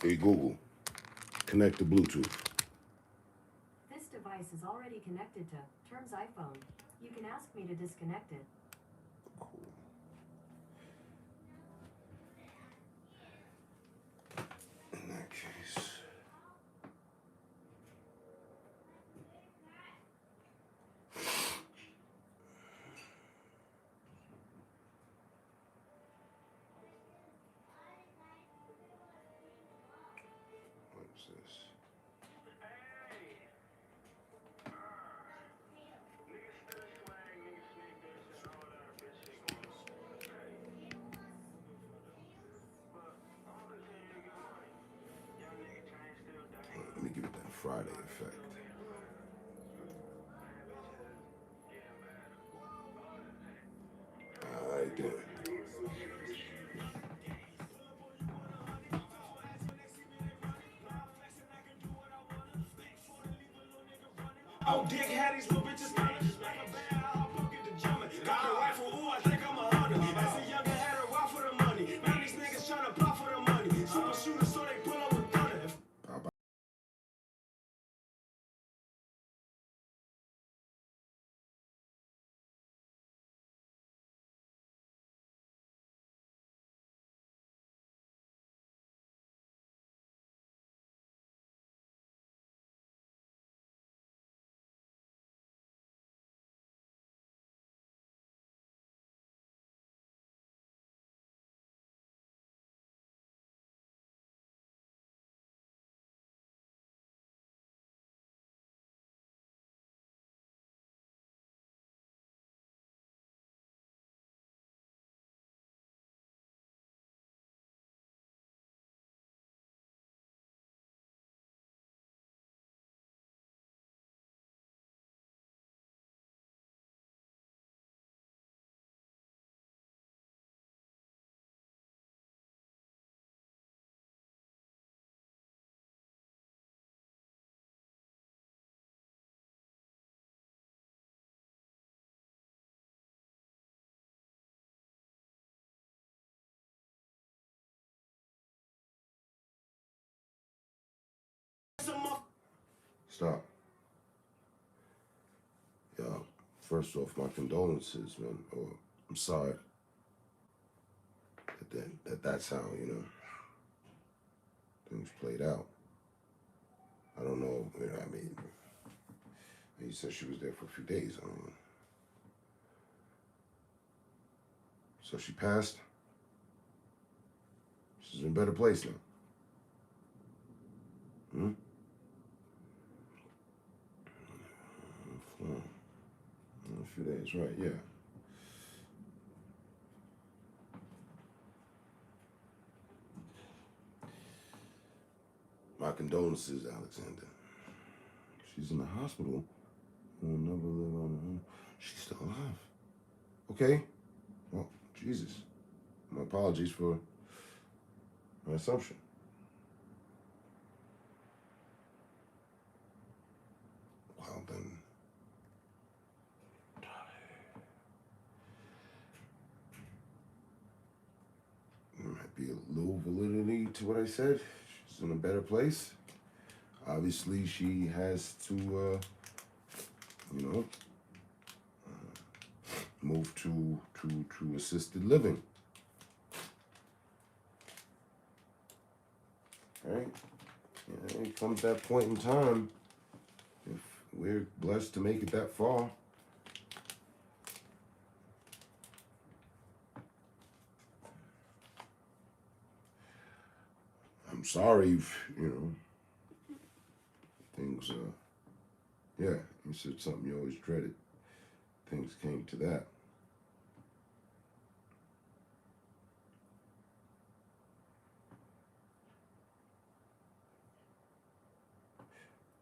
Hey Google, connect to Bluetooth. This device is already connected to Term's iPhone. You can ask me to disconnect it. Cool. In that case. What is this? Let me give it that Friday effect. Alright then. Oh, Dick had these little bitches coming. Like a bad I'll book it to jumping. Got a rifle, ooh, I think I'm a hunter. As a younger, had a rock for the money. Now these niggas tryna pop for the money. Super shooter, so they pull up with gunner. Stop. Yeah. First off, my condolences, man. Or I'm sorry that's how, things played out. I don't know, I mean, he said she was there for a few days. I mean, so she passed. She's in a better place now. Hmm? A few days, right, yeah. My condolences, Alexander. She's in the hospital. Will never live on her own. She's still alive. Okay. Well, Jesus. My apologies for my assumption. Well, then. There might be a little validity to what I said. She's in a better place. Obviously, she has to, move to assisted living. Right? Yeah, it comes that point in time, if we're blessed to make it that far, I'm sorry if, things, yeah, you said something you always dreaded. Things came to that.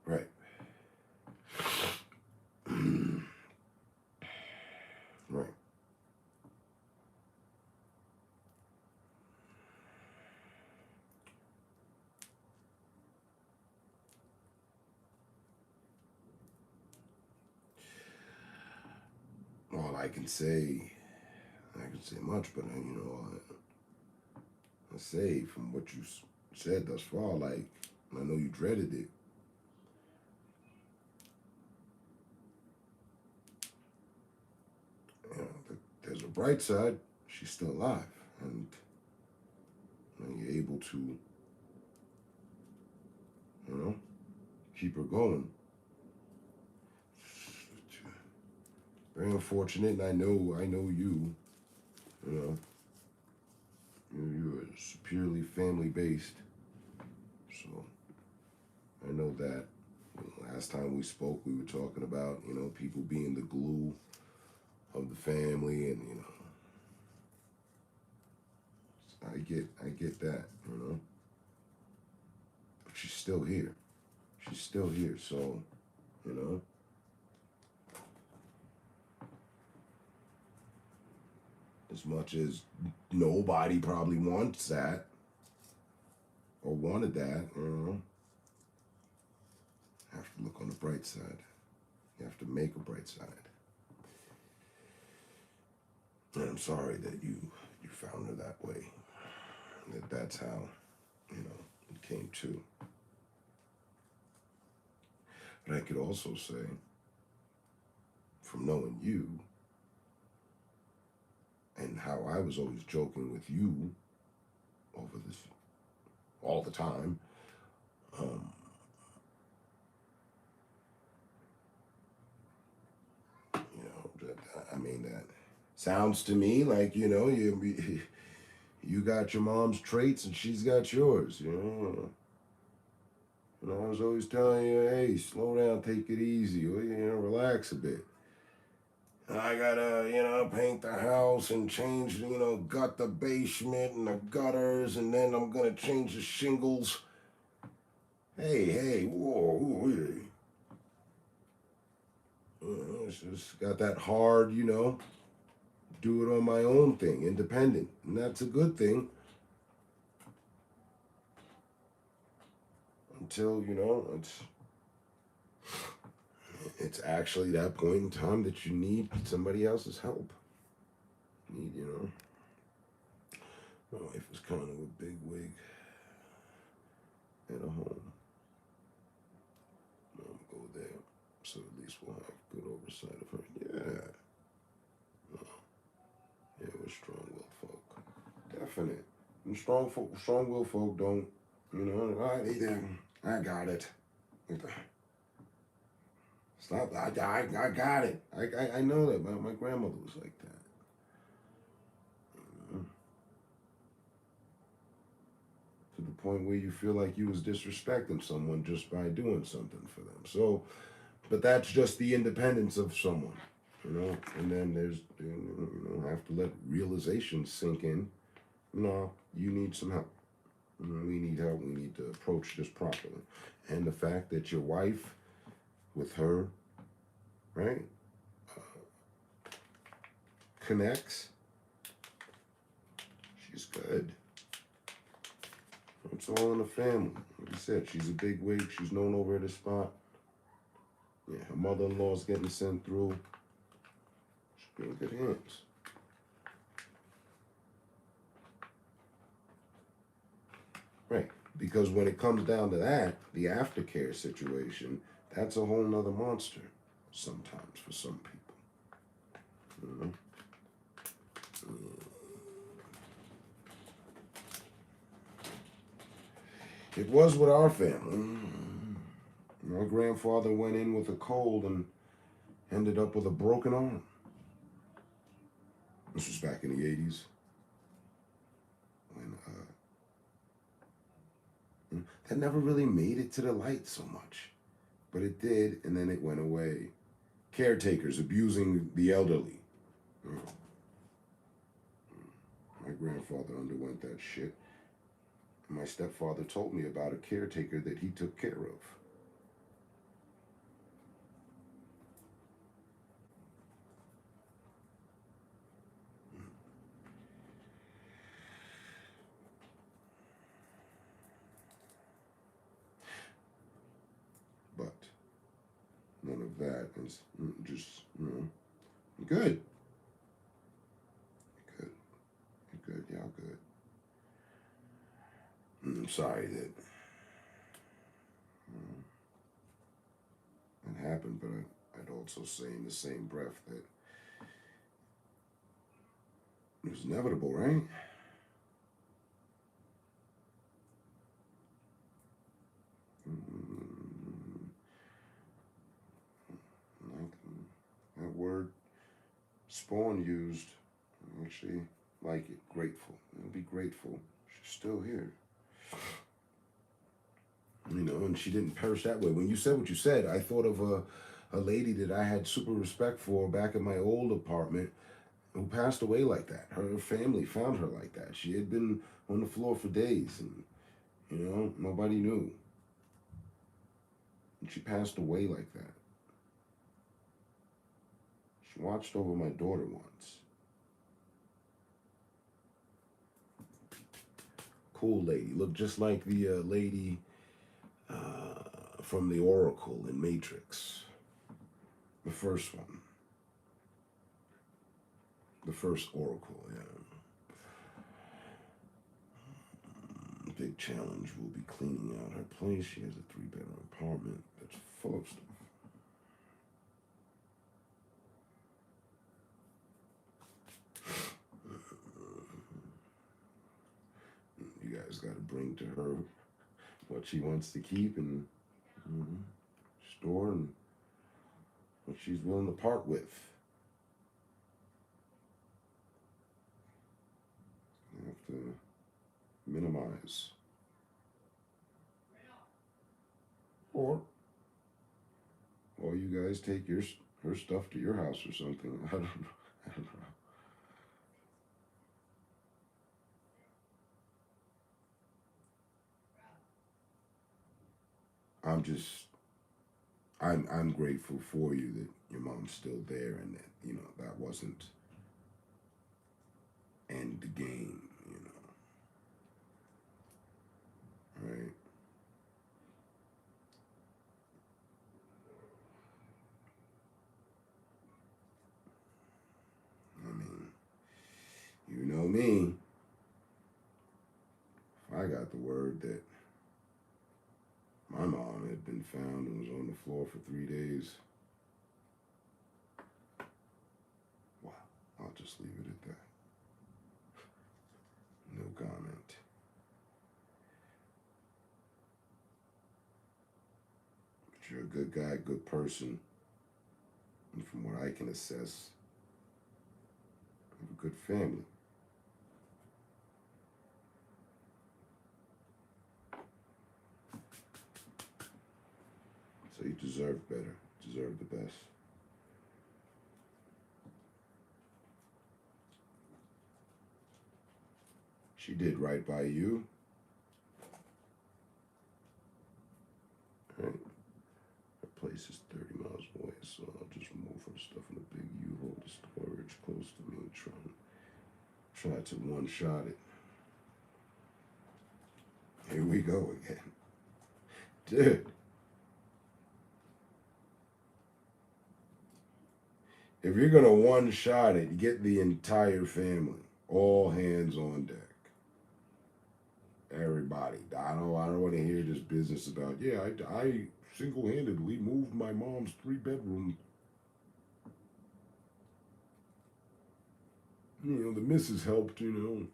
Right. Right. All I can say much, but I say from what you said thus far, like, I know you dreaded it. You know, there's a bright side. She's still alive, and you're able to, you know, keep her going. Very unfortunate, and I know you. You know, you're purely family based, so I know that. Last time we spoke, we were talking about, you know, people being the glue of the family, and, you know, I get that, you know. But she's still here. She's still here, so, you know. As much as nobody probably wants that or wanted that, you know. You have to look on the bright side. You have to make a bright side. And I'm sorry that you found her that way. That's how, you know, it came to. But I could also say, from knowing you, and how I was always joking with you over this all the time, you know, I mean, that sounds to me like, you know, you got your mom's traits and she's got yours, you know. And I was always telling you, hey, slow down, take it easy, you know, relax a bit. And I gotta, you know, paint the house and change, you know, gut the basement and the gutters, and then I'm gonna change the shingles. Hey, whoa, hey. It's just got that hard, you know, do it on my own thing, independent. And that's a good thing. Until, you know, it's actually that point in time that you need somebody else's help. You know. My wife was kind of a big wig at a home. I'll go there, so at least we'll have good oversight of her. Yeah. No. Yeah, we're strong-willed folk. Definite. And strong-willed folk don't, you know, all right, either. I got it. Stop. I got it. I know that. My grandmother was like that. To the point where you feel like you was disrespecting someone just by doing something for them. So, but that's just the independence of someone, you know. And then there's, you know, have to let realization sink in. No, you need some help. We need help. We need to approach this properly. And the fact that your wife, with her, right, connects, she's good. It's all in the family. Like I said, she's a big wig. She's known over at the spot. Yeah, her mother-in-law's getting sent through. She's in good hands. Right. Because when it comes down to that, the aftercare situation, that's a whole nother monster sometimes for some people. You know? It was with our family. My grandfather went in with a cold and ended up with a broken arm. This was back in the 80s. When that never really made it to the light so much. But it did, and then it went away. Caretakers abusing the elderly. My grandfather underwent that shit. My stepfather told me about a caretaker that he took care of. But none of that is just, you know, good. Good. Good. Y'all good. I'm sorry that it happened, but I'd also say in the same breath that it was inevitable, right? Like that word Spawn used, I actually like it. Grateful. I'll be grateful. She's still here. You know, and she didn't perish that way. When you said what you said, I thought of a lady that I had super respect for back in my old apartment who passed away like that. Her family found her like that. She had been on the floor for days, and you know, nobody knew. And she passed away like that. She watched over my daughter once. Cool lady. Looked just like the lady from the Oracle in Matrix. The first one. The first Oracle, yeah. Big challenge will be cleaning out her place. She has a 3-bedroom apartment that's full of stuff. You guys got to bring to her what she wants to keep and store, and what she's willing to part with. You have to minimize. Or you guys take her stuff to your house or something. I don't know. I'm grateful for you that your mom's still there, and that, you know, that wasn't end the game, you know. Right? I mean, you know me. If I got the word that my mom had been found and was on the floor for 3 days, wow, I'll just leave it at that. No comment. But you're a good guy, good person, and from what I can assess, you have a good family. So you deserve better, deserve the best. She did right by you. Right? Her place is 30 miles away, so I'll just move her stuff in a big U-Haul to storage close to me, try to one-shot it. Here we go again. Dude. If you're gonna one-shot it, get the entire family. All hands on deck. Everybody. I don't want to hear this business about, yeah, I single-handedly moved my mom's 3-bedroom. You know, the missus helped, you know.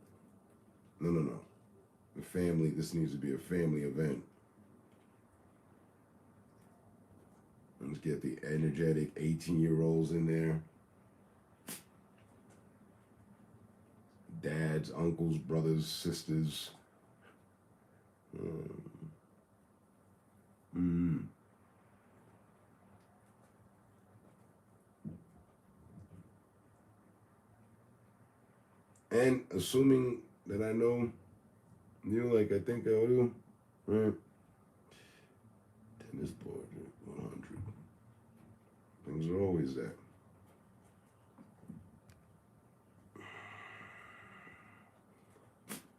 No. The family, this needs to be a family event. Let's get the energetic 18-year-olds in there. Dads, uncles, brothers, sisters. And assuming that I know you like I think I do, right? Tennis board at 100. Things are always that.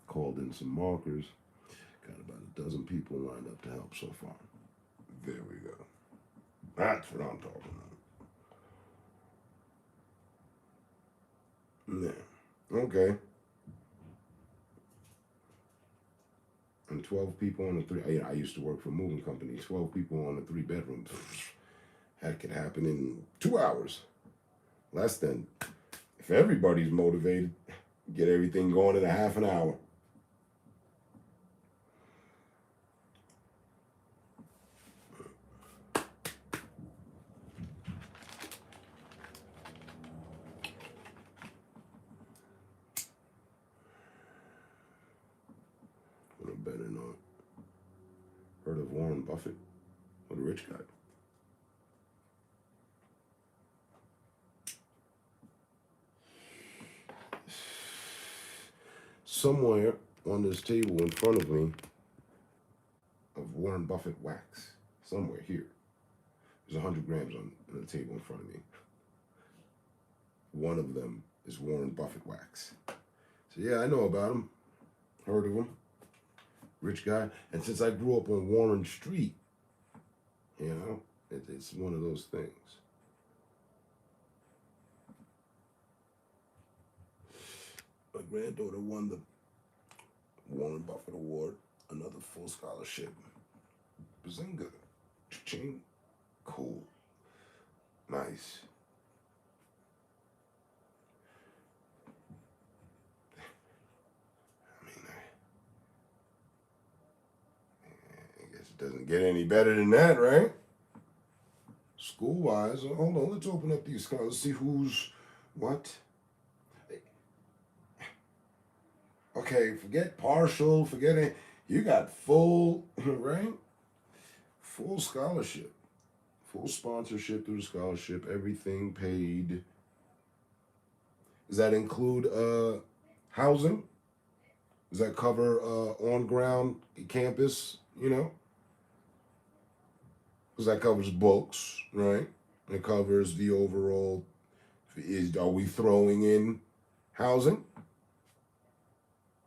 Called in some markers. Got about a dozen people lined up to help so far. There we go. That's what I'm talking about. Yeah. Okay. And 12 people on a three. I used to work for a moving company. 12 people on a 3-bedroom. That could happen in 2 hours. Less than. If everybody's motivated, get everything going in a half an hour. On a better note, heard of Warren Buffett? What a rich guy. Somewhere on this table in front of me of Warren Buffett wax. Somewhere here. There's 100 grams on the table in front of me. One of them is Warren Buffett wax. So yeah, I know about him. Heard of him. Rich guy. And since I grew up on Warren Street, you know, it's one of those things. My granddaughter won the Warren Buffett Award, another full scholarship. Bazinga. Cha-ching. Cool. Nice. I guess it doesn't get any better than that, right? School-wise, hold on, let's open up these scholars, let's see who's what. Okay, forget partial, forget it. You got full, right? Full scholarship. Full sponsorship through the scholarship, everything paid. Does that include housing? Does that cover on-ground campus, you know? Because that covers books, right? It covers the overall, are we throwing in housing?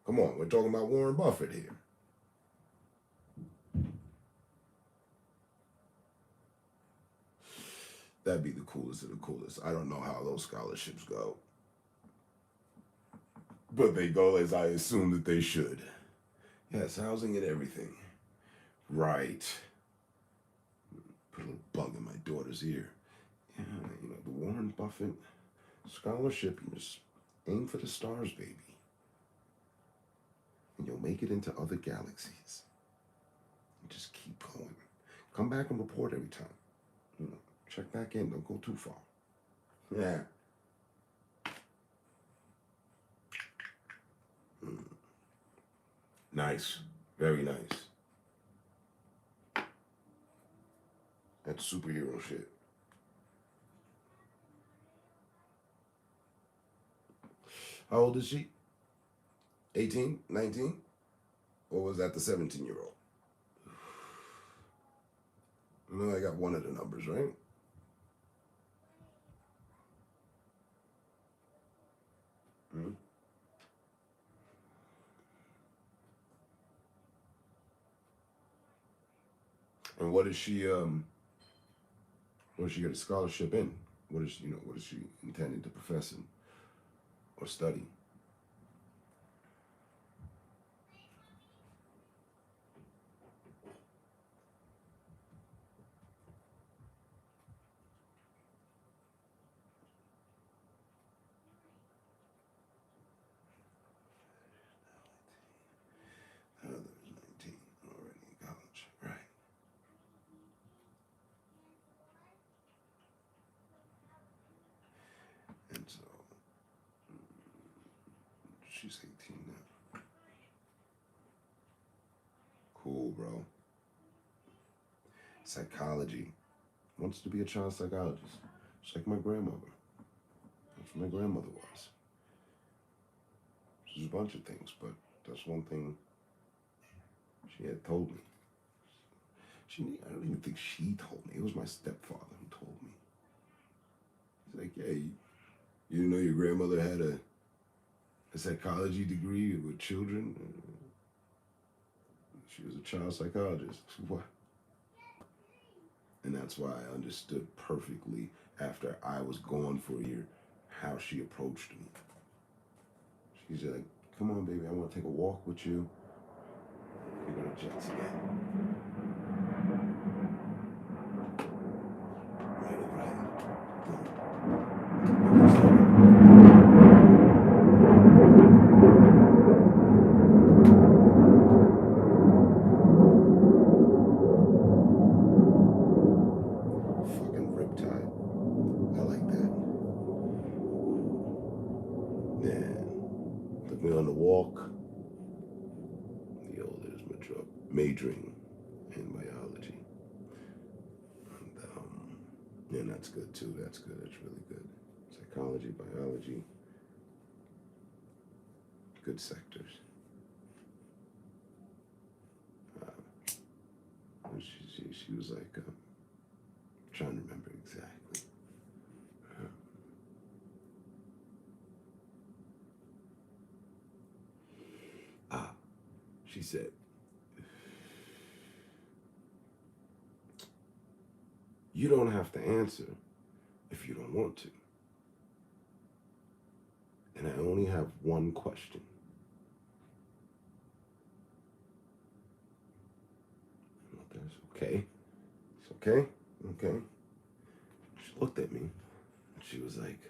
Come on, we're talking about Warren Buffett here. That'd be the coolest of the coolest. I don't know how those scholarships go. But they go as I assume that they should. Yes, housing and everything. Right. Put a little bug in my daughter's ear. Yeah, you know, the Warren Buffett scholarship, you just aim for the stars, baby. And you'll make it into other galaxies. And just keep going. Come back and report every time. You know, check back in. Don't go too far. Yeah. Nice. Very nice. That's superhero shit. How old is she? 18? 19? Or was that the 17-year-old? No, I got one of the numbers, right? Hmm? And what does she get a scholarship in? What is she intending to profess in or study? There's 19 already in college, right? And so she's 18 now. Cool, bro. Psychology. Wants to be a child psychologist. Just like my grandmother. That's what my grandmother was. There's a bunch of things, but that's one thing she had told me. I don't even think she told me. It was my stepfather who told me. He's like, yeah, you didn't know your grandmother had a psychology degree with children? She was a child psychologist. What? And that's why I understood perfectly after I was gone for a year how she approached me. She's like, come on, baby, I want to take a walk with you. You jets again. Right overhead. Fucking riptide. I like that. Man. Took me on the walk. The oldest majoring in biology. And that's good too. That's good. That's really good. Psychology, biology, good sectors. She was like, trying to remember exactly. She said, you don't have to answer if you don't want to. And I only have one question. That's okay. It's okay. Okay. She looked at me and she was like,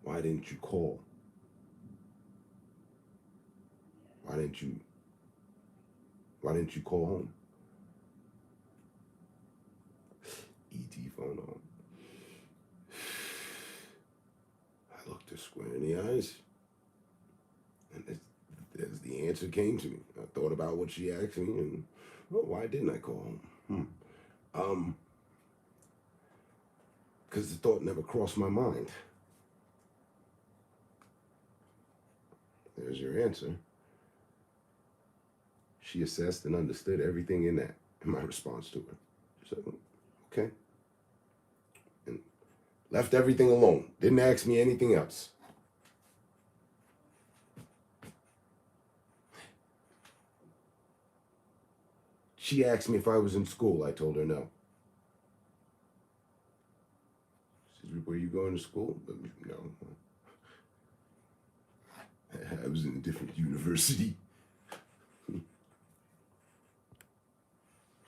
why didn't you call? Why didn't you call home? ET phone on. I looked her square in the eyes, and as the answer came to me, I thought about what she asked me, and well, why didn't I call home? Because the thought never crossed my mind. There's your answer. She assessed and understood everything in that, in my response to her. She said, okay. And left everything alone. Didn't ask me anything else. She asked me if I was in school. I told her no. She said, were you going to school? No. I was in a different university.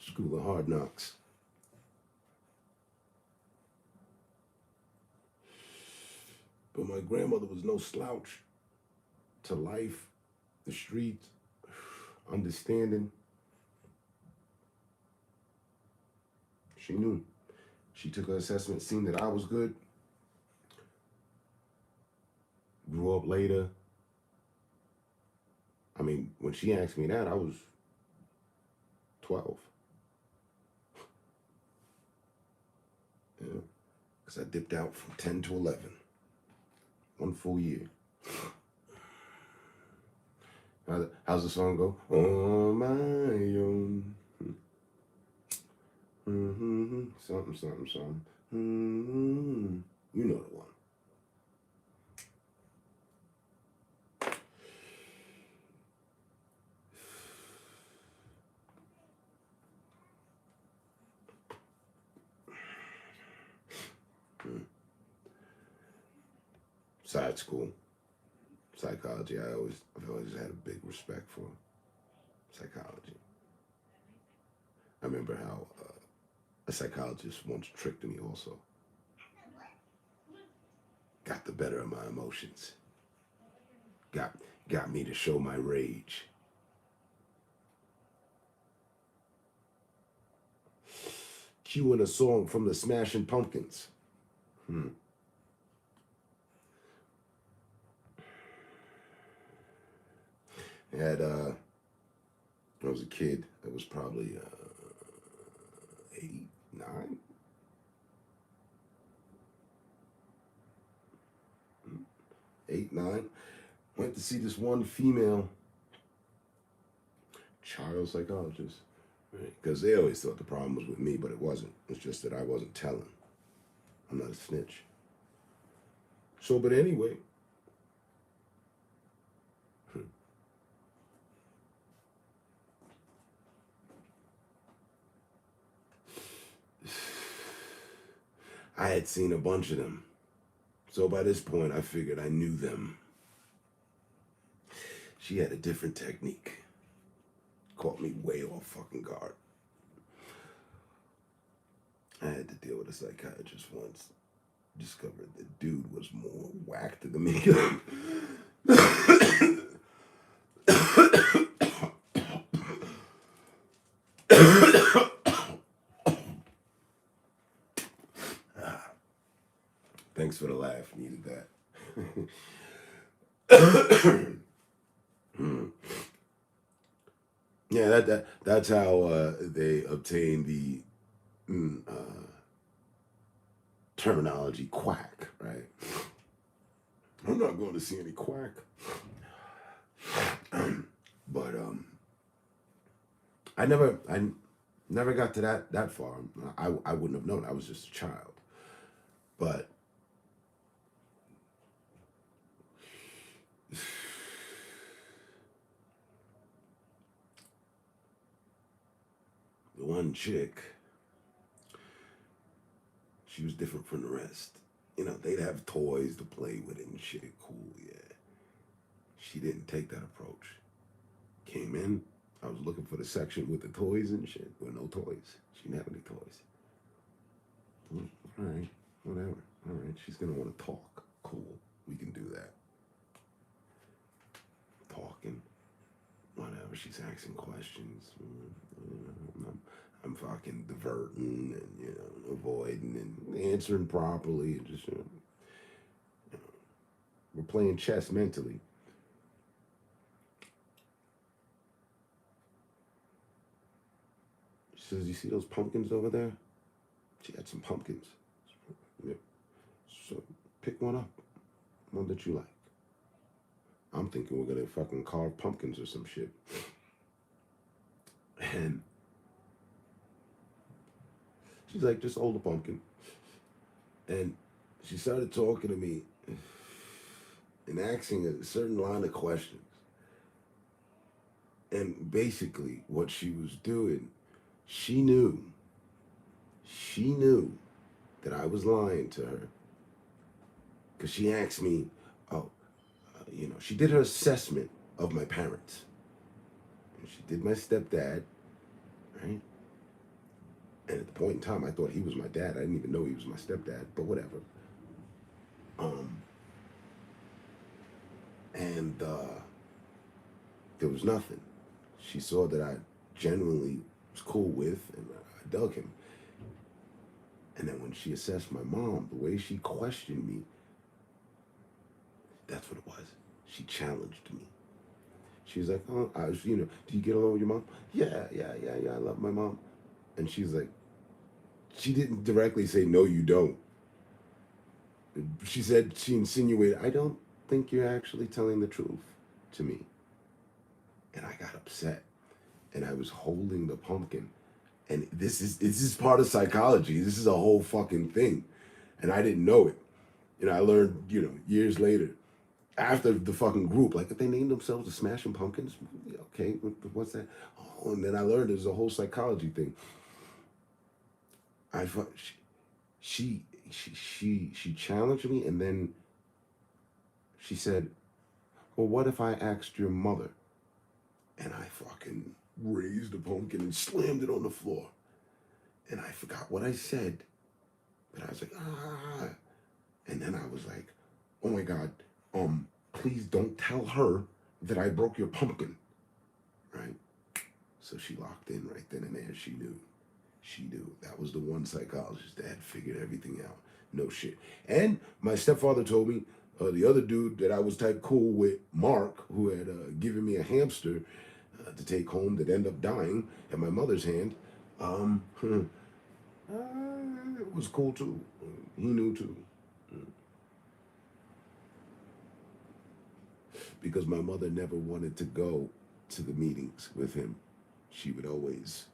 School of Hard Knocks. But my grandmother was no slouch to life, the streets, understanding. She knew. She took her assessment, seen that I was good. Grew up later. I mean, when she asked me that, I was 12. Yeah, because I dipped out from 10 to 11. 1 full year. How's the song go? On my own. Something, something, something. You know the one. Side school, psychology. I've always had a big respect for psychology. I remember how a psychologist once tricked me also. Got the better of my emotions. Got me to show my rage. Cueing a song from the Smashing Pumpkins. Had I was a kid. I was probably 8, 9. 8, 9. Went to see this one female child psychologist. Because they always thought the problem was with me, but it wasn't. It's just that I wasn't telling. I'm not a snitch. So, but anyway. I had seen a bunch of them. So by this point, I figured I knew them. She had a different technique. Caught me way off fucking guard. I had to deal with a psychiatrist once. Discovered the dude was more whacked than me. Thanks for the laugh. Needed that. Yeah, that's how they obtain the terminology quack, right? I'm not going to see any quack. But I never got to that far. I wouldn't have known. I was just a child. But the one chick, she was different from the rest. You know, they'd have toys to play with and shit. Cool, yeah. She didn't take that approach. Came in, I was looking for the section with the toys and shit. With no toys. She didn't have any toys. All right, whatever. All right, she's gonna want to talk. Cool, we can do that. Talking, whatever. She's asking questions. I'm fucking diverting and avoiding and answering properly. And just we're playing chess mentally. She says, "You see those pumpkins over there?" She had some pumpkins. Yeah. So pick one up, one that you like. I'm thinking we're gonna fucking carve pumpkins or some shit. And she's like, "Just hold the pumpkin." And she started talking to me and asking a certain line of questions. And basically what she was doing, she knew that I was lying to her. Because she asked me, she did her assessment of my parents. And she did my stepdad, right? And at the point in time, I thought he was my dad. I didn't even know he was my stepdad, but whatever. And there was nothing. She saw that I genuinely was cool with, and I dug him. And then when she assessed my mom, the way she questioned me, that's what it was. She challenged me. She was like, "Oh, do you get along with your mom?" Yeah, I love my mom. And she's like, she didn't directly say, "No, you don't." She insinuated, "I don't think you're actually telling the truth to me." And I got upset. And I was holding the pumpkin. And this is part of psychology. This is a whole fucking thing. And I didn't know it. I learned, years later, after the fucking group, like if they named themselves the Smashing Pumpkins, okay, what's that? Oh, and then I learned there's a whole psychology thing. She challenged me, and then she said, "Well, what if I asked your mother?" And I fucking raised the pumpkin and slammed it on the floor. And I forgot what I said, but I was like, "Ah." And then I was like, "Oh my God, please don't tell her that I broke your pumpkin." Right? So she locked in right then and there. She knew. She knew. That was the one psychologist that had figured everything out. No shit. And my stepfather told me, the other dude that I was type cool with, Mark, who had given me a hamster to take home that ended up dying at my mother's hand, it was cool too. He knew too. Because my mother never wanted to go to the meetings with him. She would always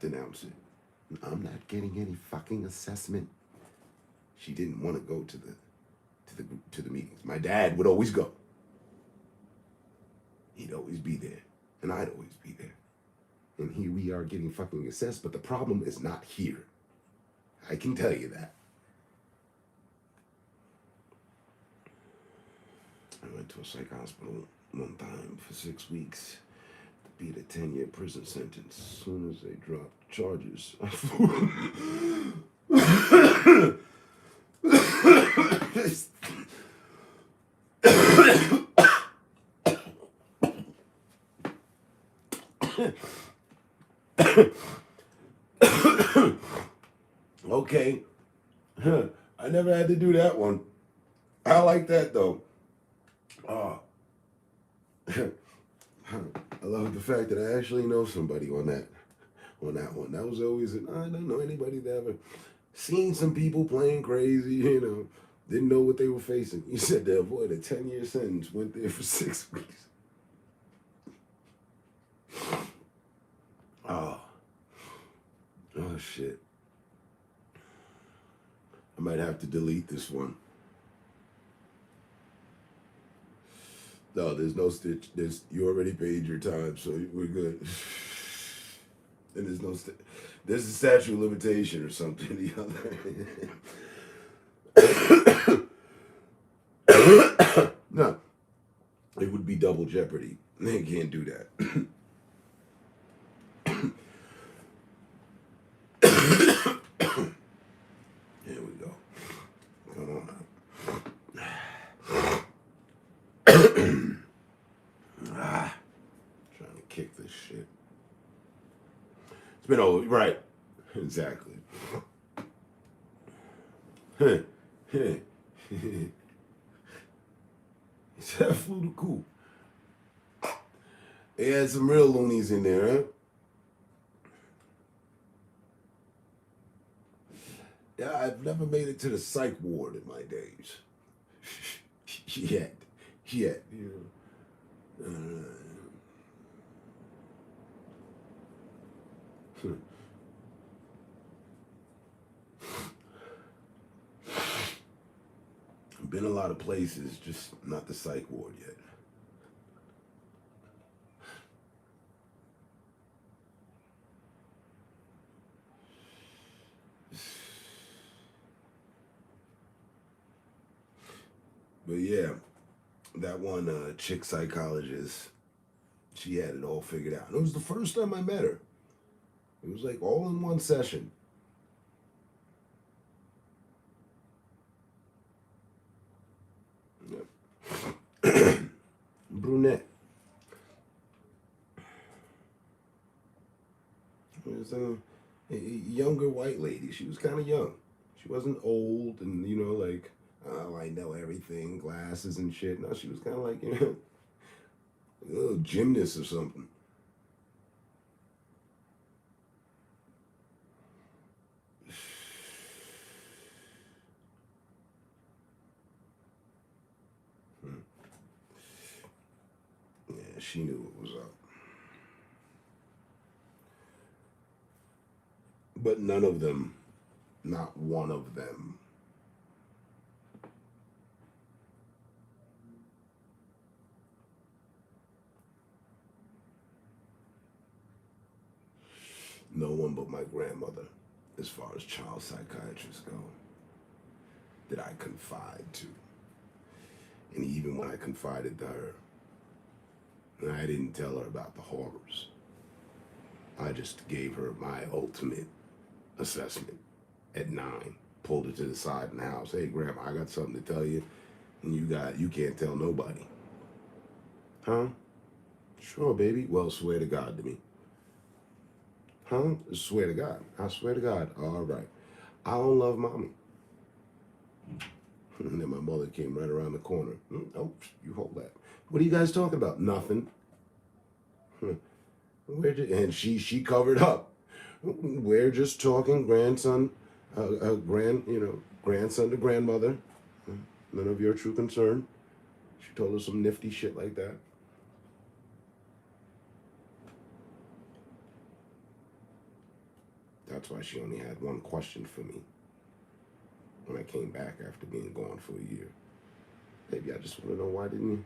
denounce it. "I'm not getting any fucking assessment." She didn't want to go to the meetings. My dad would always go. He'd always be there, and I'd always be there. And here we are getting fucking assessed, but the problem is not here. I can tell you that. I went to a psych hospital one time for 6 weeks to beat a 10-year prison sentence. As soon as they dropped charges, I flew. Okay. I never had to do that one. I like that though. Oh. I love the fact that I actually know somebody on that one. That was always I don't know anybody that ever seen some people playing crazy, didn't know what they were facing. You said to avoid a 10-year sentence, went there for 6 weeks. Oh shit. I might have to delete this one. No, there's no stitch. You already paid your time, so we're good. And there's a statute of limitation or something. The other. No, it would be double jeopardy. They can't do that. Here we go. Come on now. Trying to kick this shit. It's been over. Right. Exactly. That flew the coop. They had some real loonies in there, huh? Yeah, I've never made it to the psych ward in my days. Yet. Been a lot of places, just not the psych ward yet. But yeah, that one chick psychologist, she had it all figured out. And it was the first time I met her. It was like all in one session. Yep. Brunette. It was a younger white lady. She was kind of young. She wasn't old and, like, oh, I know everything, glasses and shit. No, she was kind of like, a little gymnast or something. Yeah, she knew what was up. But none of them, not one of them, no one but my grandmother, as far as child psychiatrists go, did I confide to. And even when I confided to her, I didn't tell her about the horrors. I just gave her my ultimate assessment at 9. Pulled her to the side in the house. Hey, Grandma, I got something to tell you. And you can't tell nobody. Huh? Sure, baby. Well, swear to God to me. Huh? Swear to God. I swear to God. All right. I don't love mommy. And then my mother came right around the corner. Oh, you hold that. What are you guys talking about? Nothing. And she covered up. We're just talking grandson, grandson to grandmother. None of your true concern. She told us some nifty shit like that. That's why she only had one question for me when I came back after being gone for a year. Baby, I just want to know why didn't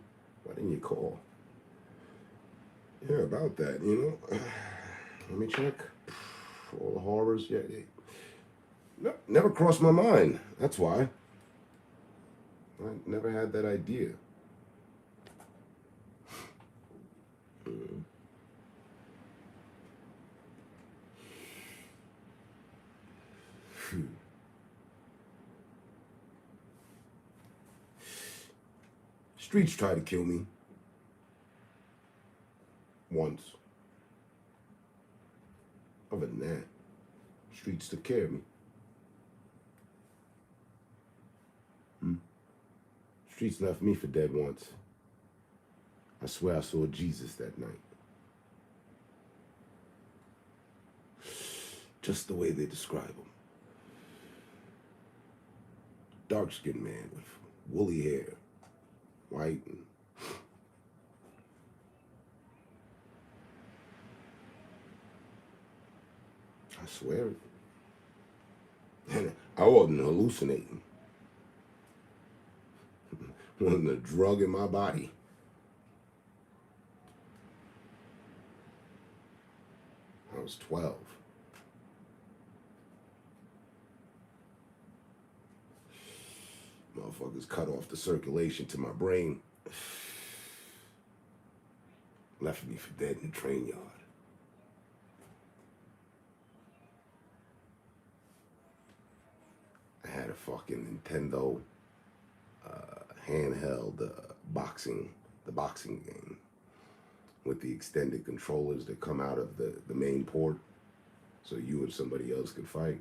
you call? Yeah, about that, Let me check. All the horrors, yeah. No, never crossed my mind. That's why. I never had that idea. Phew. Streets tried to kill me. Once. Other than that, streets took care of me. Streets left me for dead once. I swear I saw Jesus that night. Just the way they describe him. Dark-skinned man with woolly hair, white and I swear it. And I wasn't hallucinating. It wasn't a drug in my body. I was 12. Motherfuckers cut off the circulation to my brain. Left me for dead in the train yard. I had a fucking Nintendo handheld the boxing game with the extended controllers that come out of the main port so you and somebody else could fight.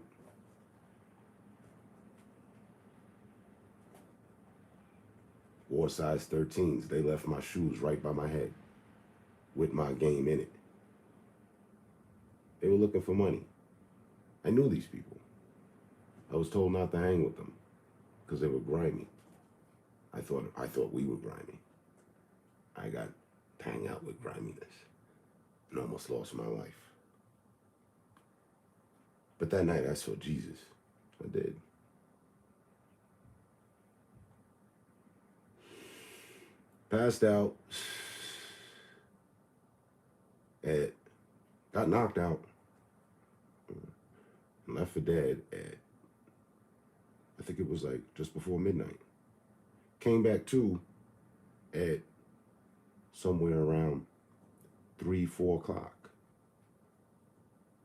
Wore size 13s. They left my shoes right by my head with my game in it. They were looking for money. I knew these people. I was told not to hang with them because they were grimy. I thought we were grimy. I got to hang out with griminess and almost lost my life. But that night I saw Jesus. I did. Passed out. Got knocked out. Left for dead at, I think it was like just before midnight. Came back to at somewhere around 3, 4 o'clock.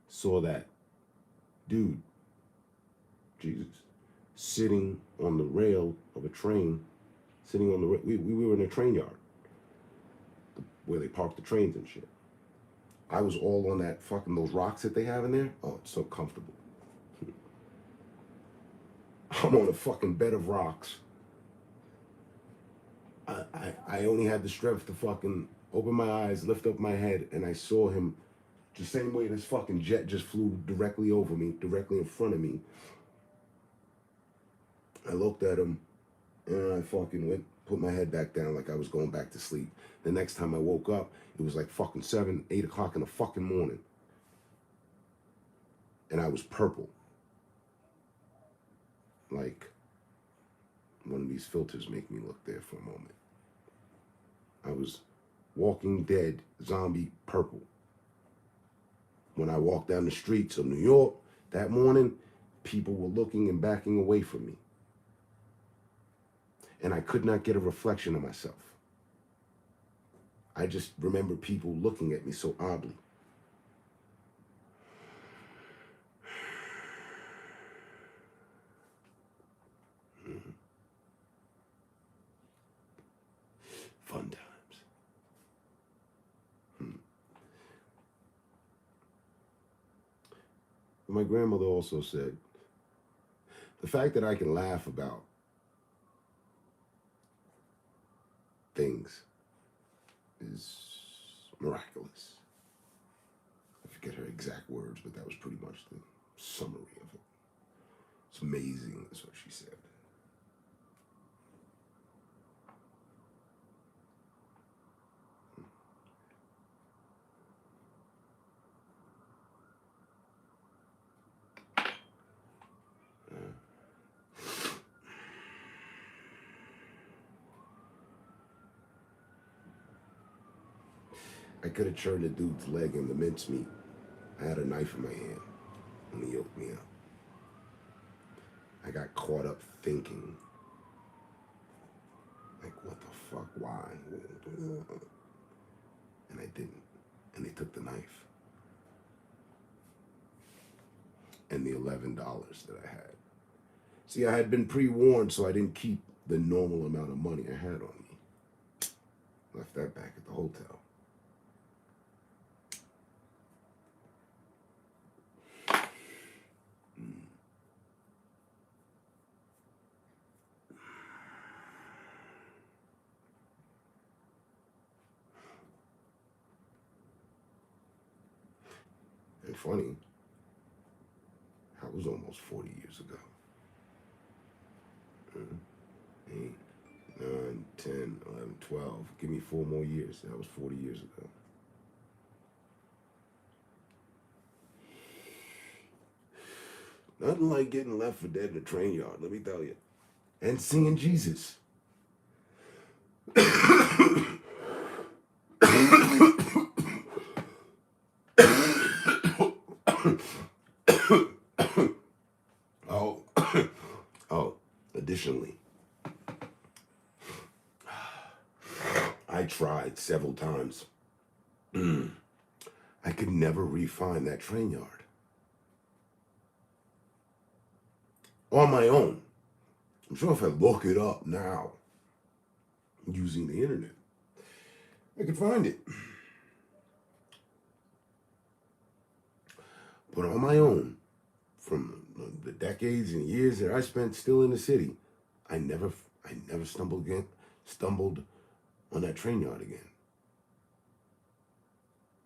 Saw that dude, Jesus, sitting on the rail of a train, sitting on the rail. We were in a train yard where they park the trains and shit. I was all on that fucking, those rocks that they have in there. Oh, it's so comfortable. I'm on a fucking bed of rocks. I only had the strength to fucking open my eyes, lift up my head, and I saw him the same way this fucking jet just flew directly over me, directly in front of me. I looked at him, and I fucking went, put my head back down like I was going back to sleep. The next time I woke up, it was like fucking 7, 8 o'clock in the fucking morning. And I was purple. Like one of these filters make me look there for a moment. I was Walking Dead zombie purple. When I walked down the streets of New York that morning, people were looking and backing away from me. And I could not get a reflection of myself. I just remember people looking at me so oddly. Fun times. My grandmother also said, the fact that I can laugh about things is miraculous. I forget her exact words, but that was pretty much the summary of it. It's amazing, that's what she said. I could have churned a dude's leg in the mincemeat. I had a knife in my hand when he yoked me up. I got caught up thinking, like, what the fuck, why? And I didn't. And they took the knife. and the $11 that I had. See, I had been pre-warned, so I didn't keep the normal amount of money I had on me. Left that back at the hotel. And funny, that was almost 40 years ago. 8, 9, 10, 11, 12. Give me 4 more years. That was 40 years ago. Nothing like getting left for dead in a train yard, let me tell you. And seeing Jesus. Oh, oh, additionally, I tried several times. I could never re-find that train yard. On my own. I'm sure if I look it up now, using the internet, I could find it. But on my own, from the decades and years that I spent still in the city, I never stumbled on that train yard again.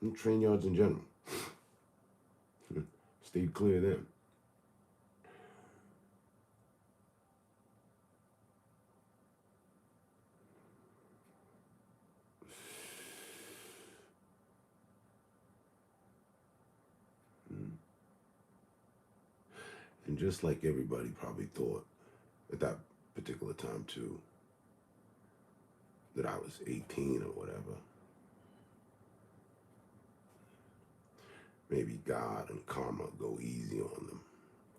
And train yards in general. Stayed clear of them. And just like everybody probably thought at that particular time too, that I was 18 or whatever. Maybe God and karma go easy on them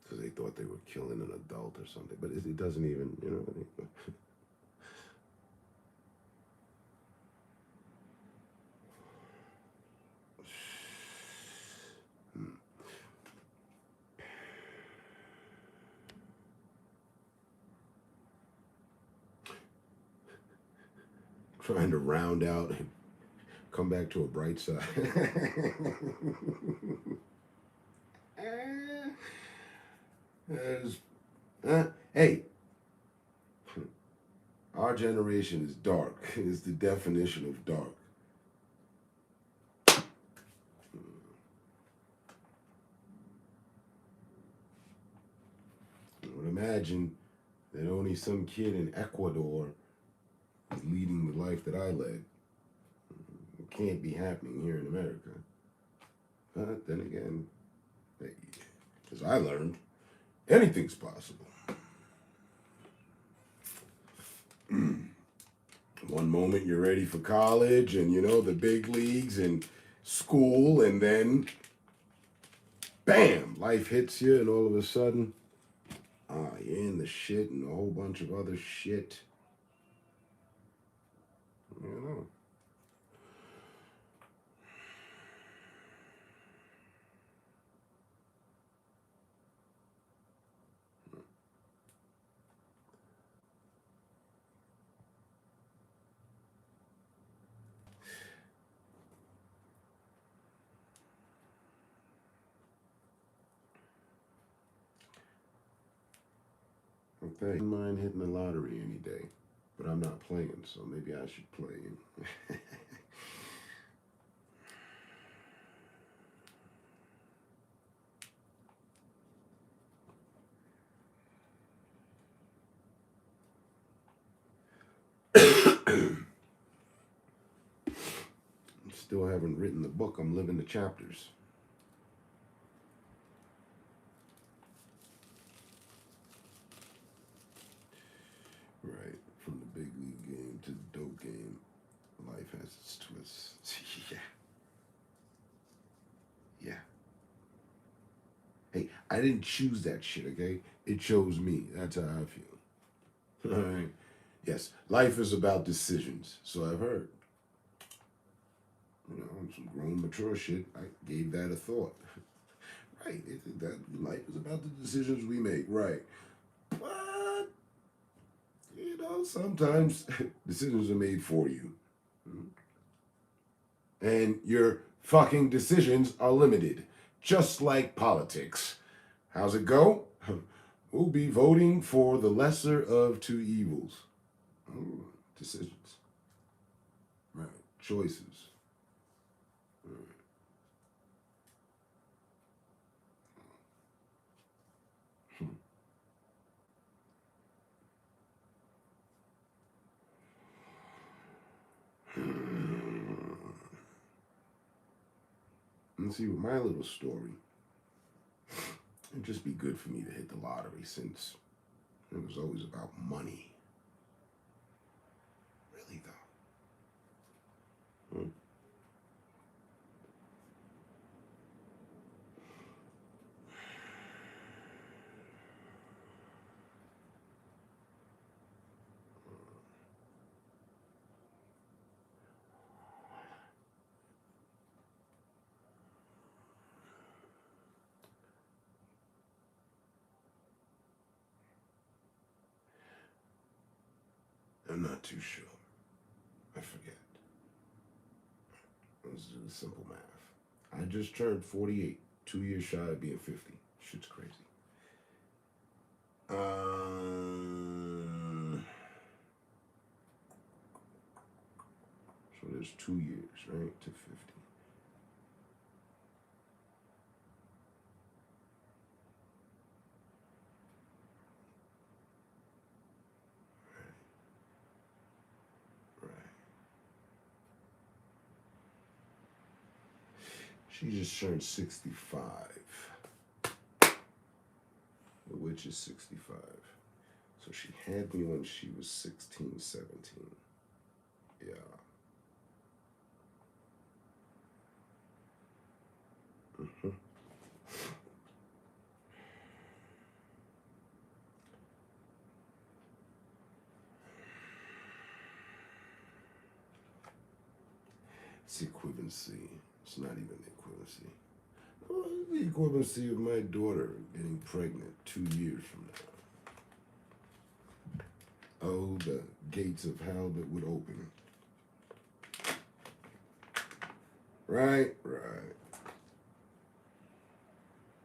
because they thought they were killing an adult or something. But it doesn't even, you know. Trying to round out and come back to a bright side. Hey, our generation is dark. It's the definition of dark. I would imagine that only some kid in Ecuador is leading the life that I led. It can't be happening here in America. But then again, as I learned, anything's possible. One moment you're ready for college and, the big leagues and school, and then, bam, life hits you, and all of a sudden, you're in the shit and a whole bunch of other shit. I wouldn't mind hitting the lottery any day, but I'm not playing, so maybe I should play. Still haven't written the book. I'm living the chapters. Right, from the big league game to the dope game, life has its twists. Yeah. Hey, I didn't choose that shit, okay? It chose me. That's how I feel. All right. Yes, life is about decisions, so I've heard. Some grown, mature shit, I gave that a thought. Right. That life is about the decisions we make. Right. But sometimes decisions are made for you, and your fucking decisions are limited, just like politics. How's it go? We'll be voting for the lesser of two evils. Oh, decisions. Right. Choices. Right. And see, with my little story, it'd just be good for me to hit the lottery since it was always about money. Really, though. I'm not too sure. I forget. Let's do the simple math. I just turned 48, 2 years shy of being 50. Shit's crazy. So there's 2 years, right, to 50. Right. She just turned 65. The witch is 65. So she had me when she was 16, 17. Yeah. Mm-hmm. It's equivalency. It's not even equivalency. Well, it's the equivalency of my daughter getting pregnant 2 years from now. Oh, the gates of hell that would open. Right.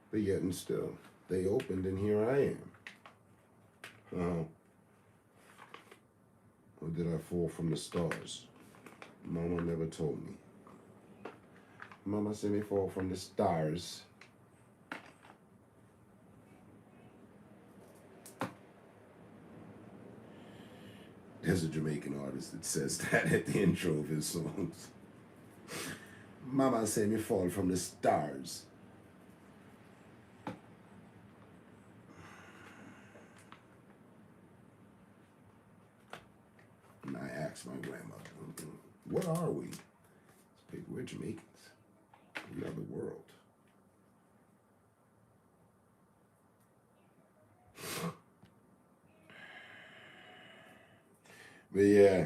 But yet and still, they opened and here I am. Or did I fall from the stars? Mama never told me. Mama said me fall from the stars. There's a Jamaican artist that says that at the intro of his songs. Mama said me fall from the stars. And I asked my grandmother, what are we? We're Jamaicans. We are the world. But yeah.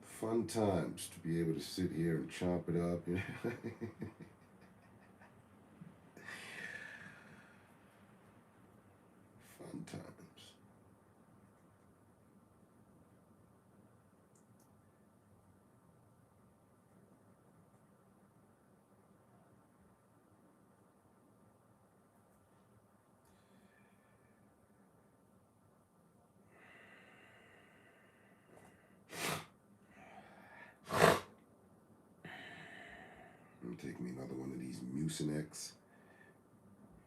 Fun times to be able to sit here and chop it up. Fun times. Take me another one of these Mucinex.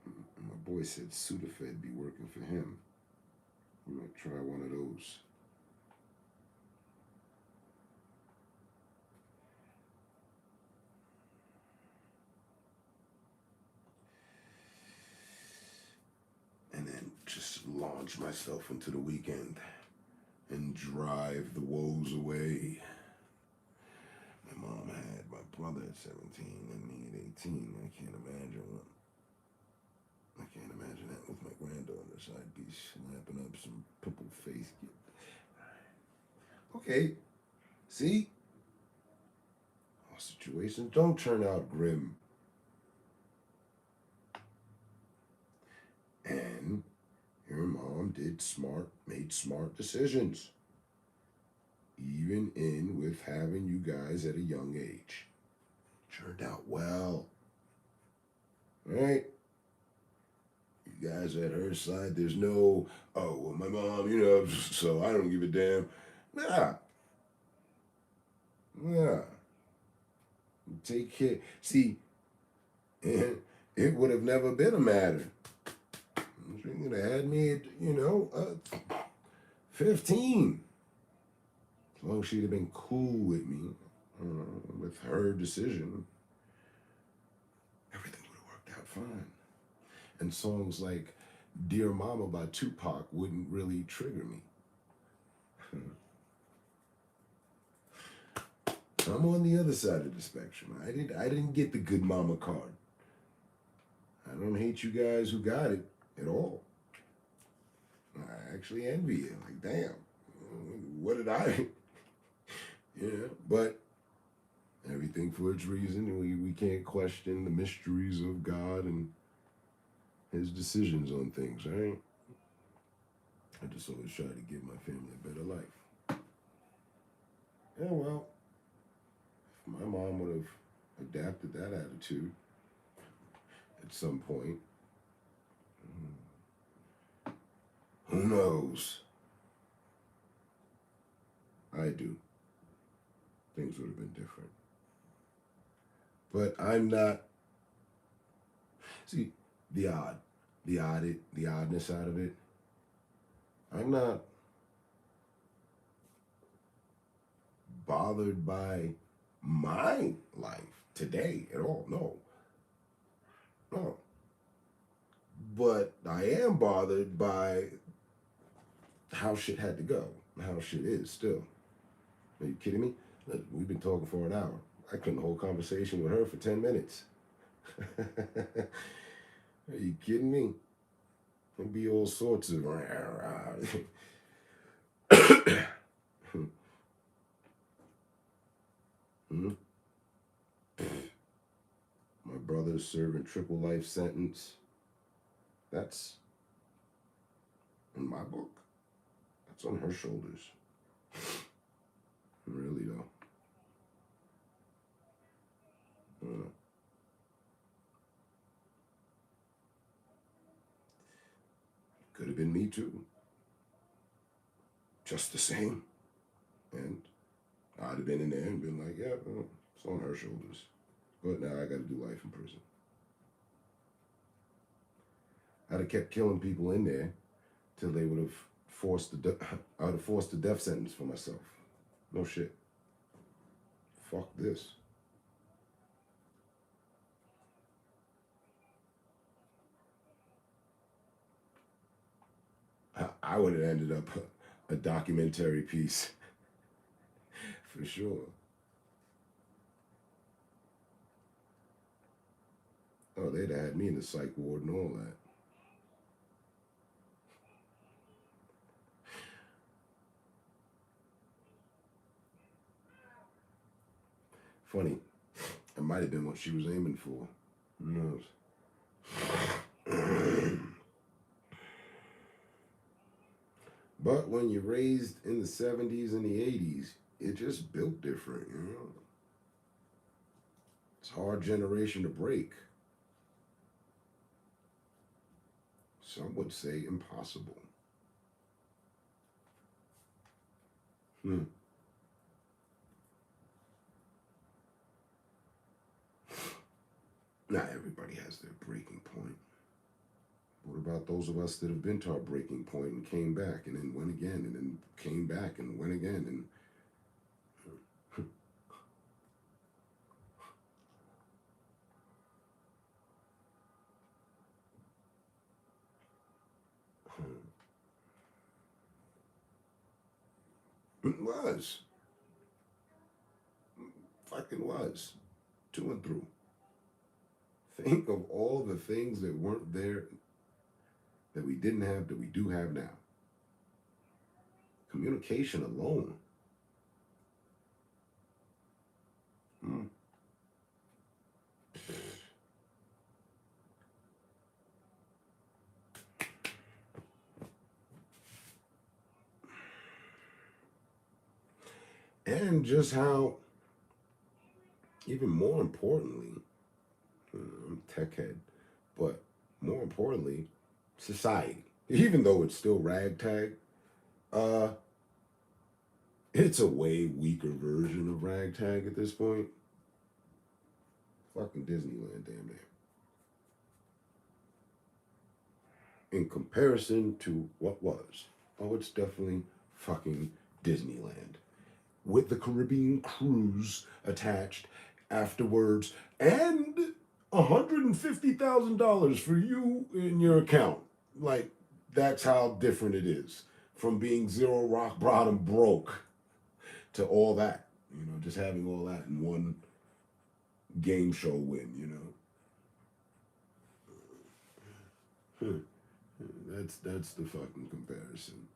My boy said Sudafed be working for him. I might try one of those. And then just launch myself into the weekend and drive the woes away. My mom had my brother at 17 and me at 18. I can't imagine that with my granddaughter. So I'd be slapping up some purple face. Okay, see? All situations don't turn out grim. And your mom made smart decisions, even in with having you guys at a young age. Turned out well, right? You guys at her side, there's no, oh, well, my mom, so I don't give a damn. Nah, nah. Take care. See, it would have never been a matter. She would have had me at, 15. As long as she'd have been cool with me, with her decision, everything would have worked out fine. And songs like Dear Mama by Tupac wouldn't really trigger me. I'm on the other side of the spectrum. I didn't get the good mama card. I don't hate you guys who got it at all. I actually envy you. Like, damn, what did I? But everything for its reason. We can't question the mysteries of God and his decisions on things, right? I just always try to give my family a better life. Yeah, well, if my mom would have adapted that attitude at some point, who knows? I do. Things would have been different. But I'm not. See, the oddness out of it. I'm not bothered by my life today at all. No. But I am bothered by how shit had to go, how shit is still. Are you kidding me? Look, we've been talking for an hour. I couldn't hold conversation with her for 10 minutes. Are you kidding me? There'd be all sorts of. Hmm? My brother's serving triple life sentence. That's in my book. That's on her shoulders. Really though. Could have been me too. Just the same. And I'd have been in there and been like, yeah, it's on her shoulders. But now I got to do life in prison. I'd have kept killing people in there till they would have I would have forced the death sentence for myself. No shit. Fuck this. I would have ended up a documentary piece for sure. Oh, they'd have had me in the psych ward and all that. Funny. It might have been what she was aiming for. Who knows? But when you're raised in the 70s and the 80s, it just built different, It's a hard generation to break. Some would say impossible. Not everybody has their breaking point. What about those of us that have been to our breaking point and came back and then went again and then came back and went again and it was. Fucking was. To and through. Think of all the things that weren't there, that we didn't have, that we do have now. Communication alone. And just how, even more importantly, I'm a tech head, but more importantly, society. Even though it's still ragtag, uh, it's a way weaker version of ragtag at this point. Fucking Disneyland, damn near. In comparison to what was. Oh, it's definitely fucking Disneyland. With the Caribbean cruise attached afterwards and $150,000 for you in your account. Like, that's how different it is from being zero rock bottom broke to all that. You know, just having all that in one game show win, you know. That's the fucking comparison.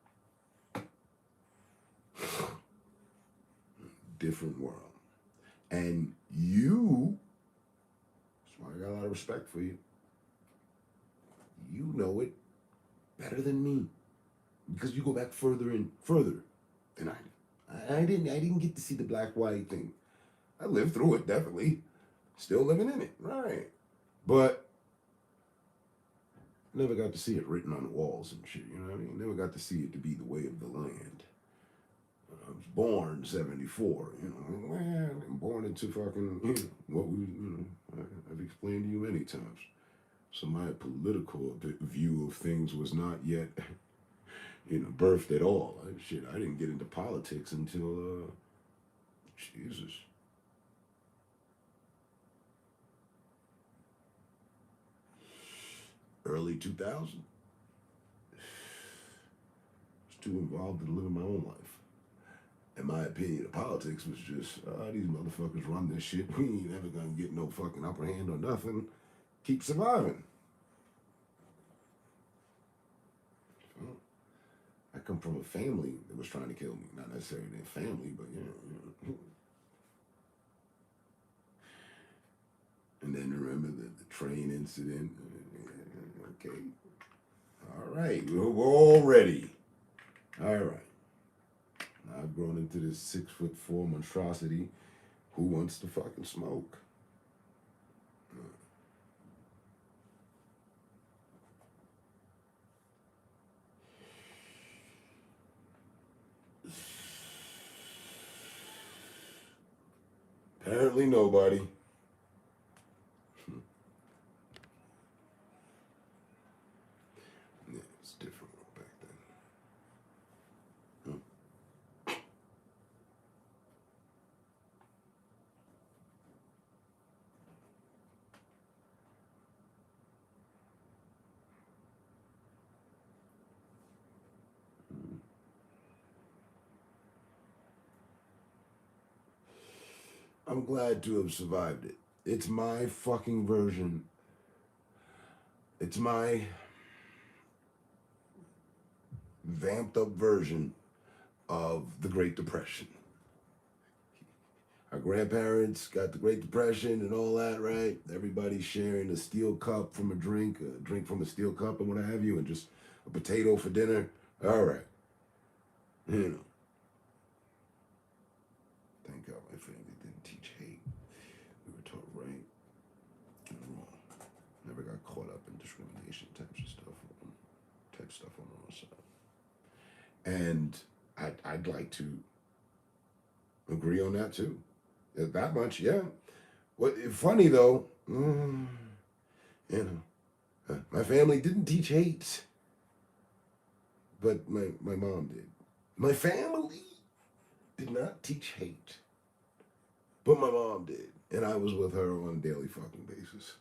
Different world. And you, that's why I got a lot of respect for you. You know it better than me. Because you go back further and further than I did. I didn't get to see the black white thing. I lived through it, definitely. Still living in it, right. But never got to see it written on the walls and shit, you know what I mean? Never got to see it to be the way of the land. I was born 74, you know. I'm born into fucking, you know, what we, you know, I've explained to you many times. So my political view of things was not yet, you know, birthed at all. I didn't get into politics until, Jesus. Early 2000. Was too involved in living my own life. In my opinion, politics was just, these motherfuckers run this shit. We ain't never gonna get no fucking upper hand or nothing. Keep surviving. Well, I come from a family that was trying to kill me. Not necessarily their family, but you know. And then remember the train incident. Okay. All right. We're all ready. All right. I've grown into this 6'4" monstrosity who wants to fucking smoke. Apparently nobody. Yeah, it's different back then. I'm glad to have survived it. It's my fucking version. It's my vamped up version of the Great Depression. Our grandparents got the Great Depression and all that, right? Everybody sharing a steel cup from a drink from a steel cup and what have you, and just a potato for dinner. All right. You know. Thank God my family didn't teach hate. We were taught right and wrong. Never got caught up in discrimination types of stuff, type stuff on our side. And I'd like to agree on that too. That much, yeah. What funny though, you know, my family didn't teach hate, but my mom did. My family did not teach hate, but my mom did, and I was with her on a daily fucking basis,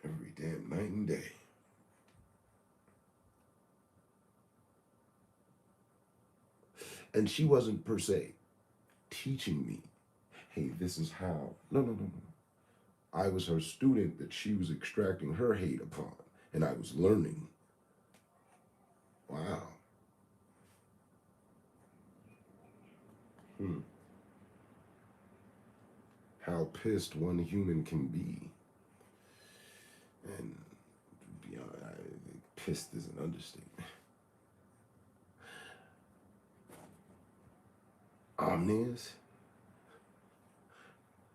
every damn night and day. And she wasn't per se teaching me, hey, this is how. No. I was her student that she was extracting her hate upon, and I was learning. Wow. How pissed one human can be. And pissed is an understatement. omnious,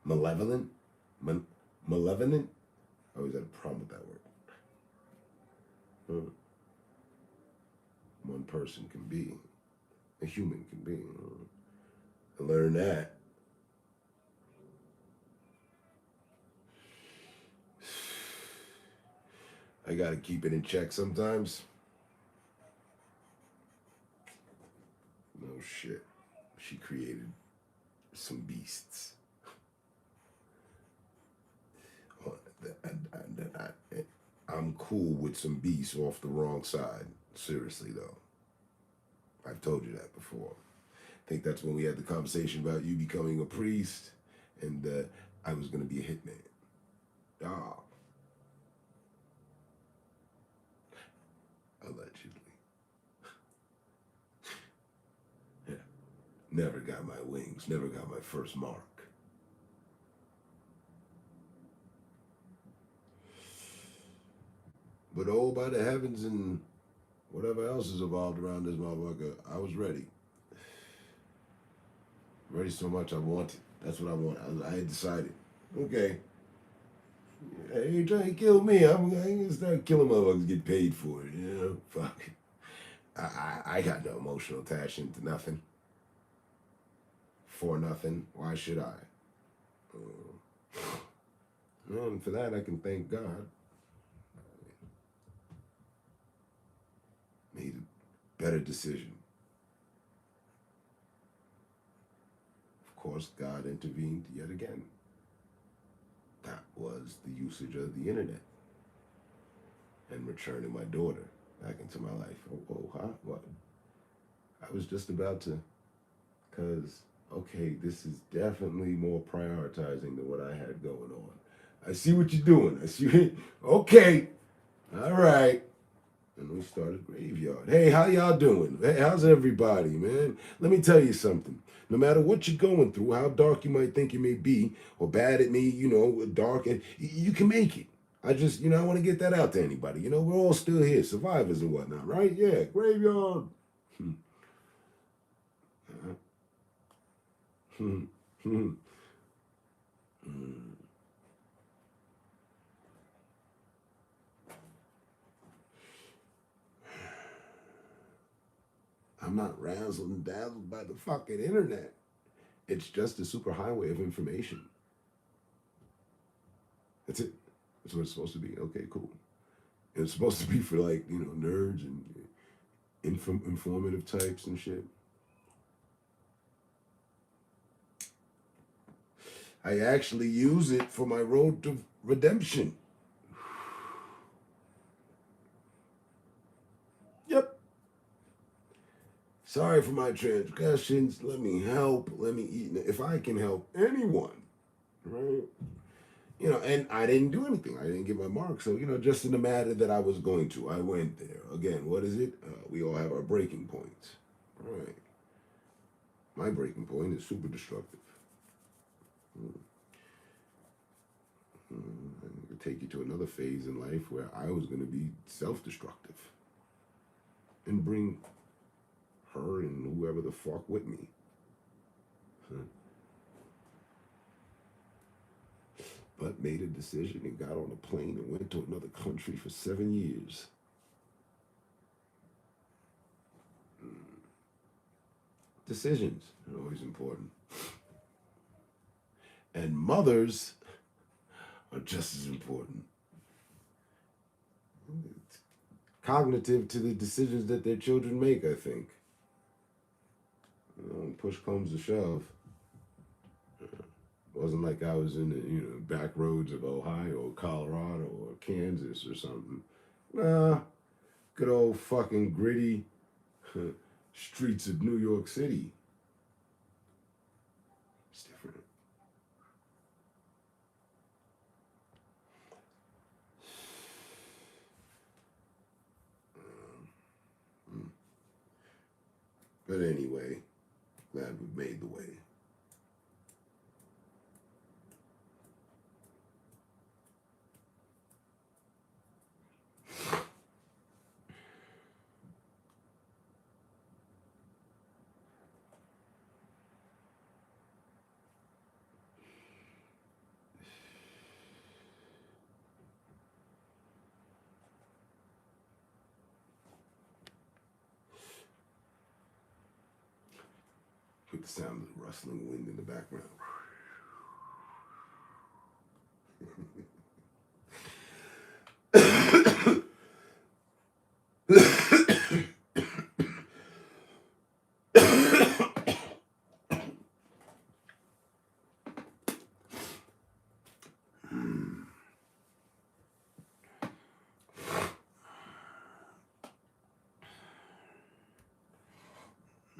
malevolent, malevolent. I always had a problem with that word. One person can be, a human can be. I learned that. I gotta keep it in check sometimes. No shit. She created some beasts. I'm cool with some beasts off the wrong side. Seriously, though. I've told you that before. I think that's when we had the conversation about you becoming a priest and I was going to be a hitman. Ah. Allegedly. Yeah. Never got my wings. Never got my first mark. But oh, by the heavens and whatever else is evolved around this motherfucker, I was ready. Ready so much I wanted. That's what I want. I had decided. Okay. Hey, you trying to kill me? I'm gonna start killing motherfuckers, get paid for it. You know, fuck. I got no emotional attachment to nothing. For nothing. Why should I? And for that, I can thank God. Made a better decision. Of course, God intervened yet again. That was the usage of the internet and returning my daughter back into my life. Oh, huh? What? I was just about to, because, okay, this is definitely more prioritizing than what I had going on. I see what you're doing. I see. Okay. All right. And we started Graveyard. Hey, how y'all doing? Hey, how's everybody, man? Let me tell you something. No matter what you're going through, how dark you might think you may be, or bad it may, dark, and you can make it. I just, I want to get that out to anybody. We're all still here, survivors and whatnot, right? Yeah, Graveyard. I'm not razzled and dazzled by the fucking internet. It's just a superhighway of information. That's it. That's what it's supposed to be. Okay, cool. And it's supposed to be for nerds and informative types and shit. I actually use it for my road to redemption. Yep. Sorry for my transgressions. Let me help. Let me eat. If I can help anyone, right? And I didn't do anything. I didn't get my mark. So, just in the matter that I was going to, I went there. Again, what is it? We all have our breaking points. All right. My breaking point is super destructive. I could take you to another phase in life where I was going to be self-destructive and bring her and whoever the fuck with me. But made a decision and got on a plane and went to another country for 7 years. Decisions are always important. And mothers are just as important. It's cognitive to the decisions that their children make, I think. When push comes to shove, it wasn't like I was in the back roads of Ohio or Colorado or Kansas or something. Nah, good old fucking gritty streets of New York City. It's different. But anyway, glad we made the way. with the sound of the rustling wind in the background.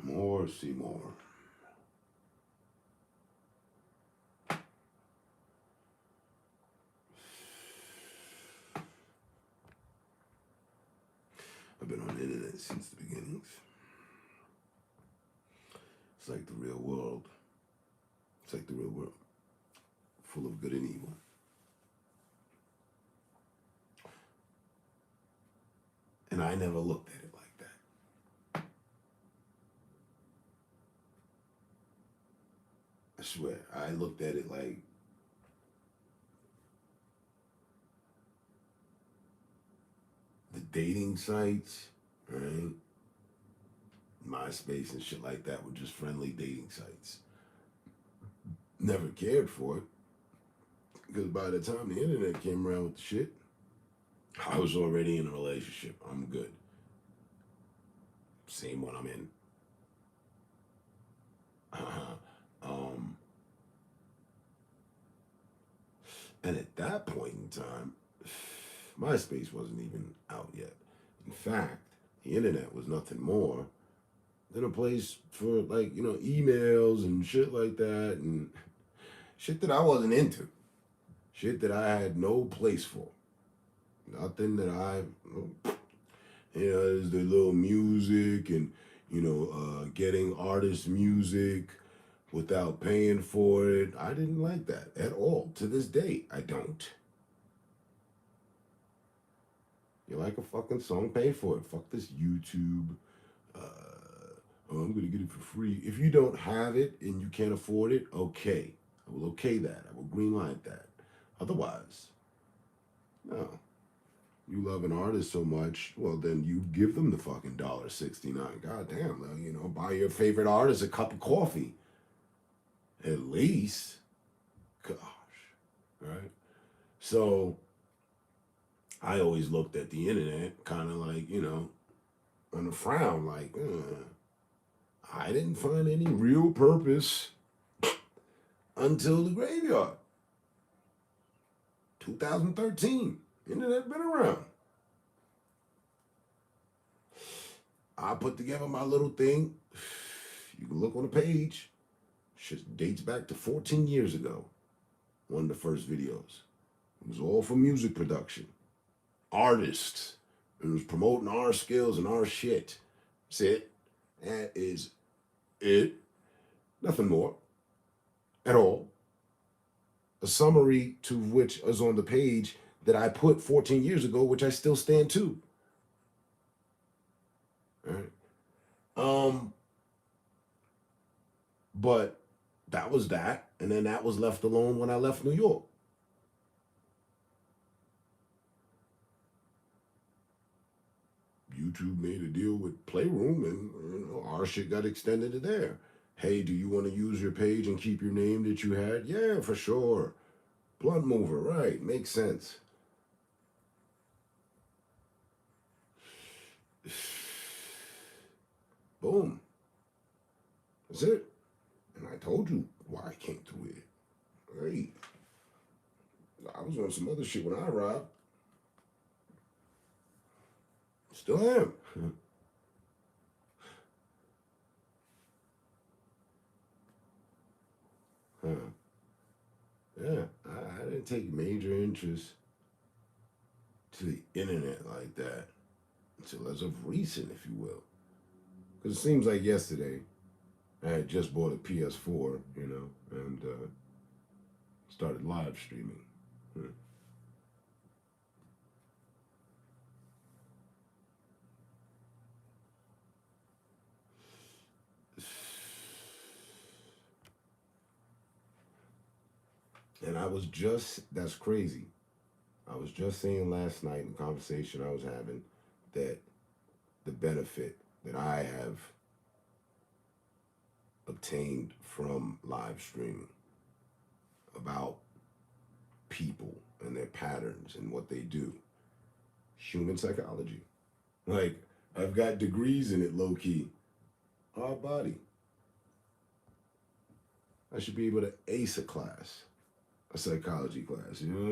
More Seymour. I've been on the internet since the beginnings. It's like the real world. It's like the real world, full of good and evil. And I never looked at it like that. I swear, I looked at it like the dating sites, right? MySpace and shit like that were just friendly dating sites. Never cared for it. Because by the time the internet came around with the shit, I was already in a relationship. I'm good. Same one I'm in. And at that point in time, MySpace wasn't even out yet. In fact, the internet was nothing more than a place for, like, you know, emails and shit like that, and shit that I wasn't into. Shit that I had no place for. Nothing that there's the little music and, getting artist music without paying for it. I didn't like that at all. To this day, I don't. You like a fucking song, pay for it. Fuck this YouTube. I'm going to get it for free. If you don't have it and you can't afford it, okay. I will okay that. I will greenlight that. Otherwise, no. You love an artist so much, well, then you give them the fucking $1.69. God damn, buy your favorite artist a cup of coffee. At least. Gosh. Right? So, I always looked at the internet kind of like, on a frown, like, I didn't find any real purpose until the graveyard. 2013. Internet been around. I put together my little thing. You can look on the page. Shit dates back to 14 years ago. One of the first videos. It was all for music production. Artists. It was promoting our skills and our shit. That's it. That is it. Nothing more. At all. A summary to which is on the page that I put 14 years ago, which I still stand to. All right. But that was that, and then that was left alone when I left New York. YouTube made a deal with Playroom, and our shit got extended to there. Hey, do you want to use your page and keep your name that you had? Yeah, for sure. Blunt mover, right? Makes sense. Boom. That's it. And I told you why I came through it. Hey, I was on some other shit when I arrived. Still am. Yeah, I didn't take major interest to the internet like that until as of recent, if you will. Because it seems like yesterday I had just bought a PS4, and started live streaming. And that's crazy. I was just saying last night in the conversation I was having that the benefit that I have obtained from live streaming about people and their patterns and what they do. Human psychology. Like, I've got degrees in it, low key. Our body. I should be able to ace a class, a psychology class, you know what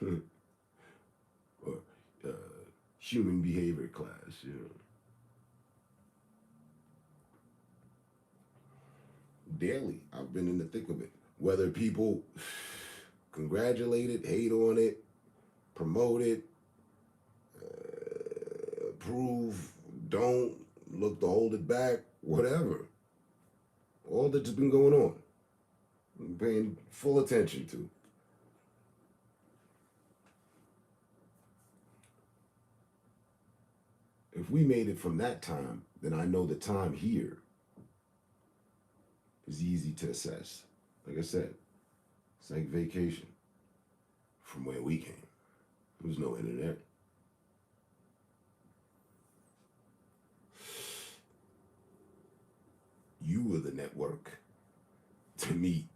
I mean? Or human behavior class, you know. Daily, I've been in the thick of it. Whether people congratulate it, hate on it, promote it, approve, don't, look to hold it back, whatever. All that's been going on. I'm paying full attention to. If we made it from that time, then I know the time here is easy to assess. Like I said, it's like vacation from where we came. There was no internet. You were the network to meet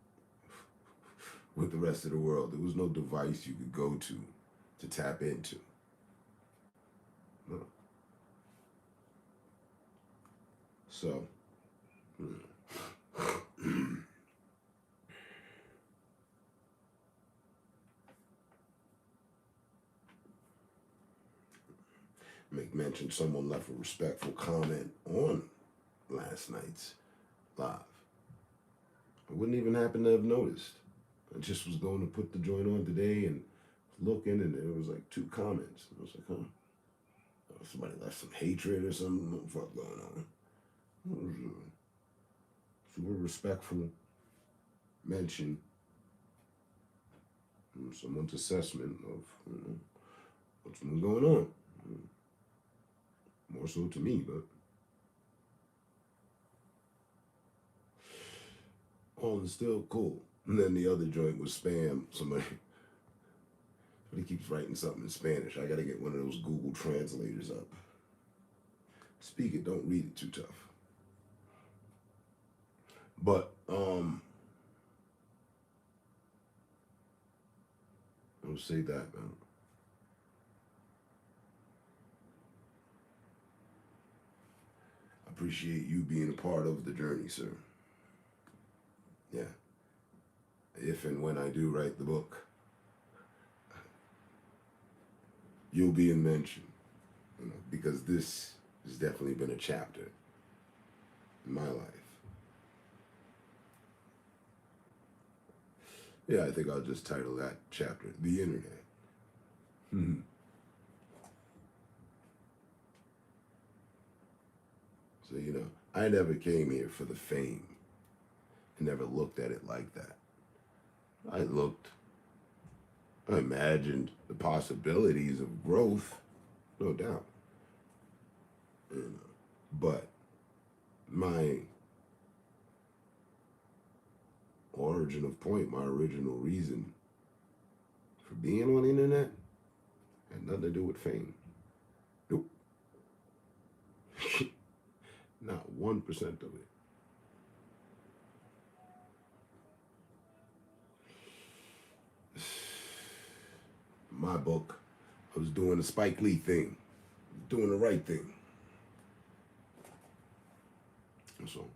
with the rest of the world. There was no device you could go to tap into. No. So, make mention someone left a respectful comment on last night's live. I wouldn't even happen to have noticed. I just was going to put the joint on today and looking, and there was like 2 comments. I was like, huh, somebody left some hatred or something. What the fuck going on? It was a super respectful mention, someone's assessment of what's been going on. More so to me, but all is still cool. And then the other joint was spam. Somebody keeps writing something in Spanish. I gotta get one of those Google translators up. Speak it, don't read it too tough. But I'll say that, man. I appreciate you being a part of the journey, sir. Yeah. If and when I do write the book, you'll be in mention, because this has definitely been a chapter in my life. Yeah, I think I'll just title that chapter, The Internet. So, I never came here for the fame. I never looked at it like that. I imagined the possibilities of growth, no doubt. But my origin of point, my original reason for being on the internet had nothing to do with fame. Nope. Not 1% of it. My book, I was doing the Spike Lee thing, doing the right thing. So,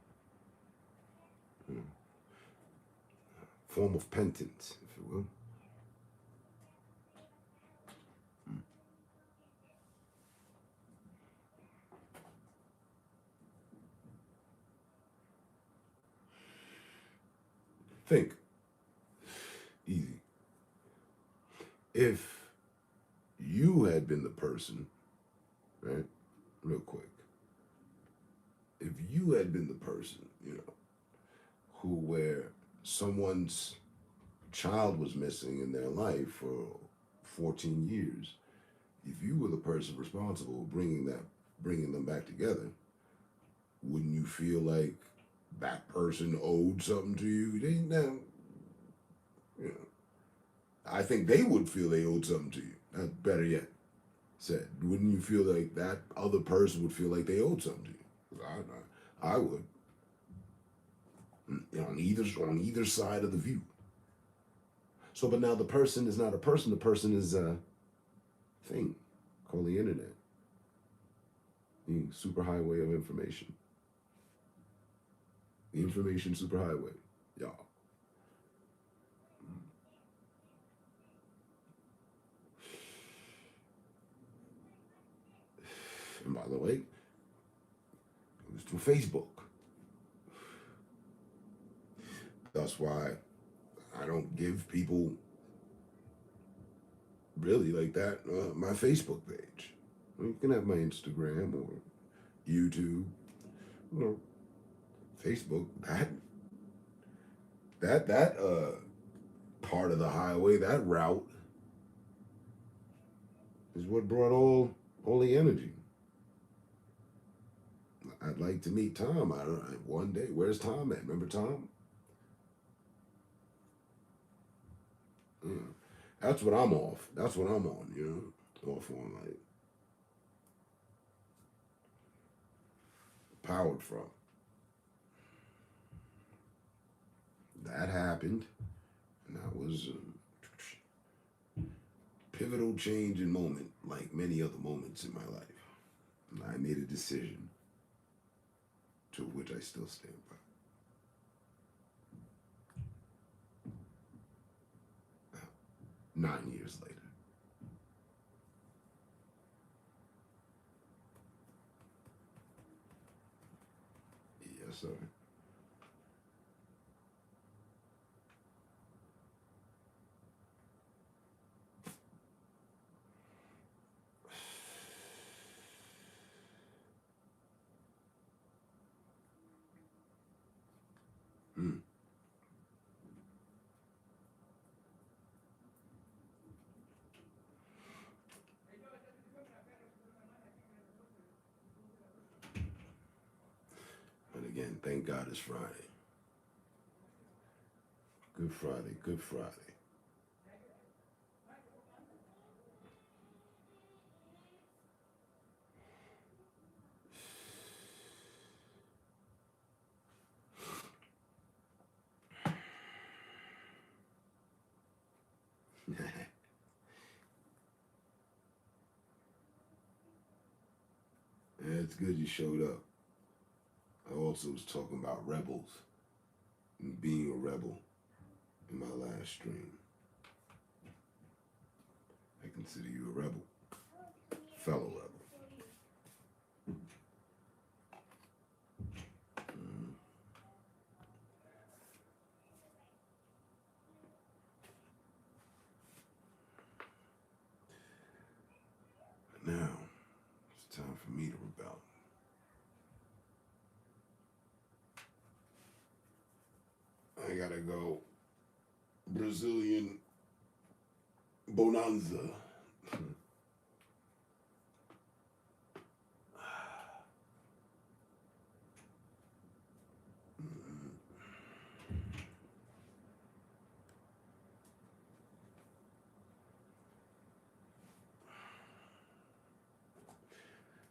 form of penance, if you will. Think. Easy. If you had been the person, right, real quick, if you had been the person, where someone's child was missing in their life for 14 years, if you were the person responsible bringing them back together, wouldn't you feel like that person owed something to you? I think they would feel they owed something to you. Better yet said, wouldn't you feel like that other person would feel like they owed something to you? I would. on either side of the view. So, but now the person is not a person. The person is a thing called the internet, the superhighway of information, the information superhighway, y'all. And by the way, it was through Facebook. That's why I don't give people really like that my Facebook page. You can have my Instagram or YouTube, Facebook. That part of the highway, that route, is what brought all the energy. I'd like to meet Tom. I don't know, one day. Where's Tom at? Remember Tom? Yeah. That's what I'm off. That's what I'm on, off on, like, powered from. That happened, and that was a pivotal change in moment, like many other moments in my life. And I made a decision to which I still stand by. 9 years later. Yes, sir. Mm. And again, thank God it's Friday. Good Friday, Good Friday. Yeah, it's good you showed up. I also was talking about rebels and being a rebel in my last stream. I consider you a rebel, fellow rebel. Now, it's time for me to rebel. I gotta go Brazilian bonanza.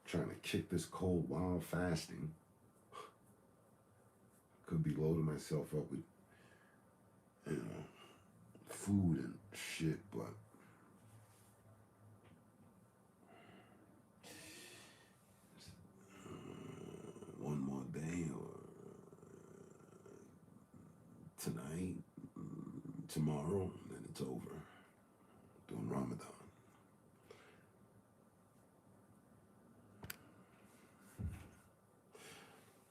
Trying to kick this cold while fasting. Could be loading myself up with, food and shit, but one more day or tonight, tomorrow, and then it's over. Doing Ramadan.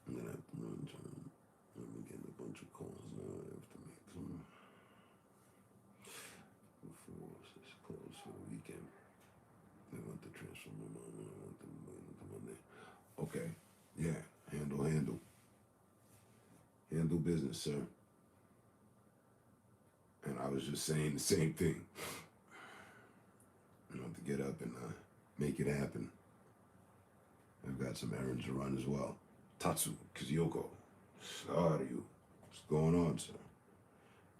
I'm gonna have to run to, let me get a bunch of calls now. I have to make some before it's closed for the weekend. They want the transfer my mom, I want them waiting to Monday. Okay, yeah, handle business, sir. And I was just saying the same thing. I have to get up and make it happen. I've got some errands to run as well. Tatsu, Kizuyoko, how are you? What's going on, sir?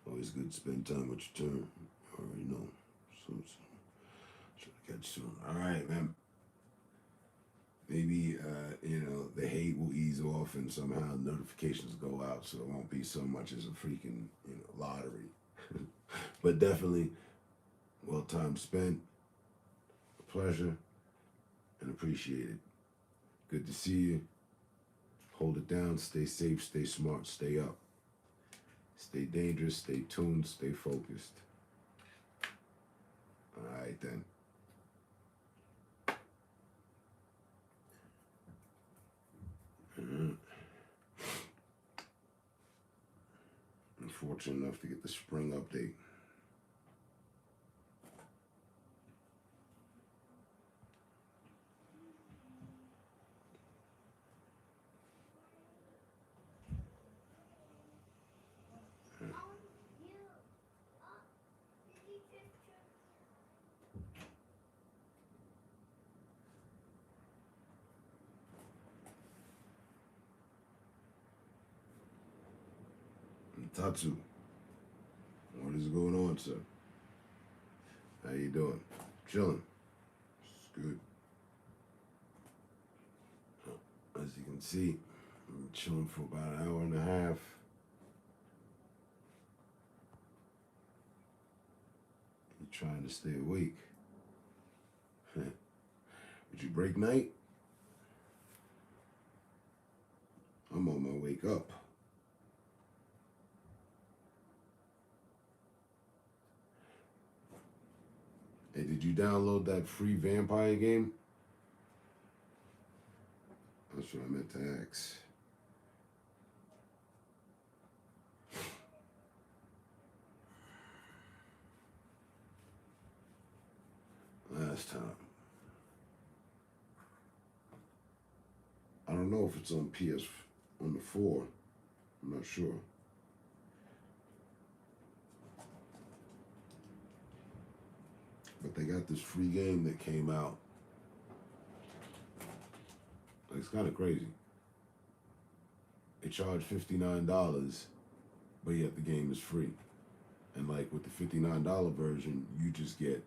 Always good to spend time with your turn. You already know. So, should catch soon. All right, man. maybe the hate will ease off and somehow notifications go out, so it won't be so much as a freaking lottery. But definitely, well time spent, a pleasure, and appreciated. Good to see you. Hold it down. Stay safe. Stay smart. Stay up. Stay dangerous. Stay tuned. Stay focused. All right then. I'm fortunate enough to get the spring update. Tatsu, what is going on, sir? How you doing? Chilling. It's good. As you can see, I'm chilling for about an hour and a half. You trying to stay awake? Would you break night? I'm on my wake up. Hey, did you download that free vampire game? That's what I meant to ask. Last time. I don't know if it's on on the 4. I'm not sure. But they got this free game that came out. It's kind of crazy. They charge $59, but yet the game is free. And like with the $59 version, you just get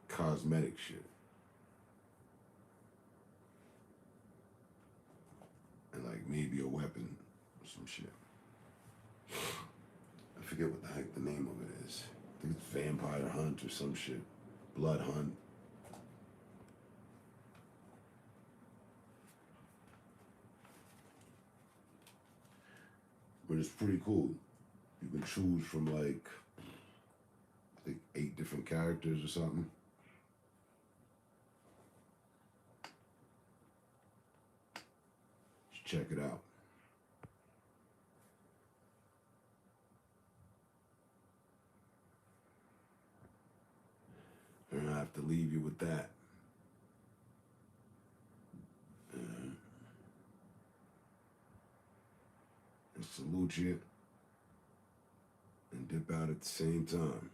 cosmetic shit. And like maybe a weapon or some shit. I forget what the heck the name of it is. I think it's Vampire Hunt or some shit. Blood Hunt. But it's pretty cool. You can choose from like, I think 8 different characters or something. Just check it out. And I have to leave you with that. And salute you and dip out at the same time.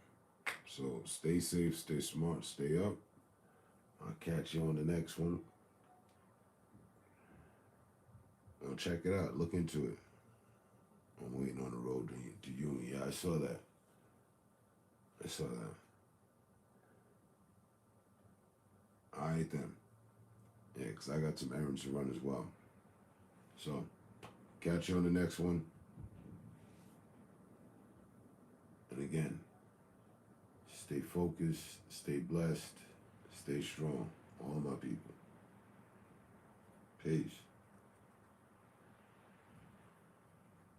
So stay safe, stay smart, stay up. I'll catch you on the next one. Well, check it out. Look into it. I'm waiting on the road to you. Yeah, I saw that. I saw that. All right, then. Yeah, because I got some errands to run as well. So, catch you on the next one. And again, stay focused, stay blessed, stay strong. All my people. Peace.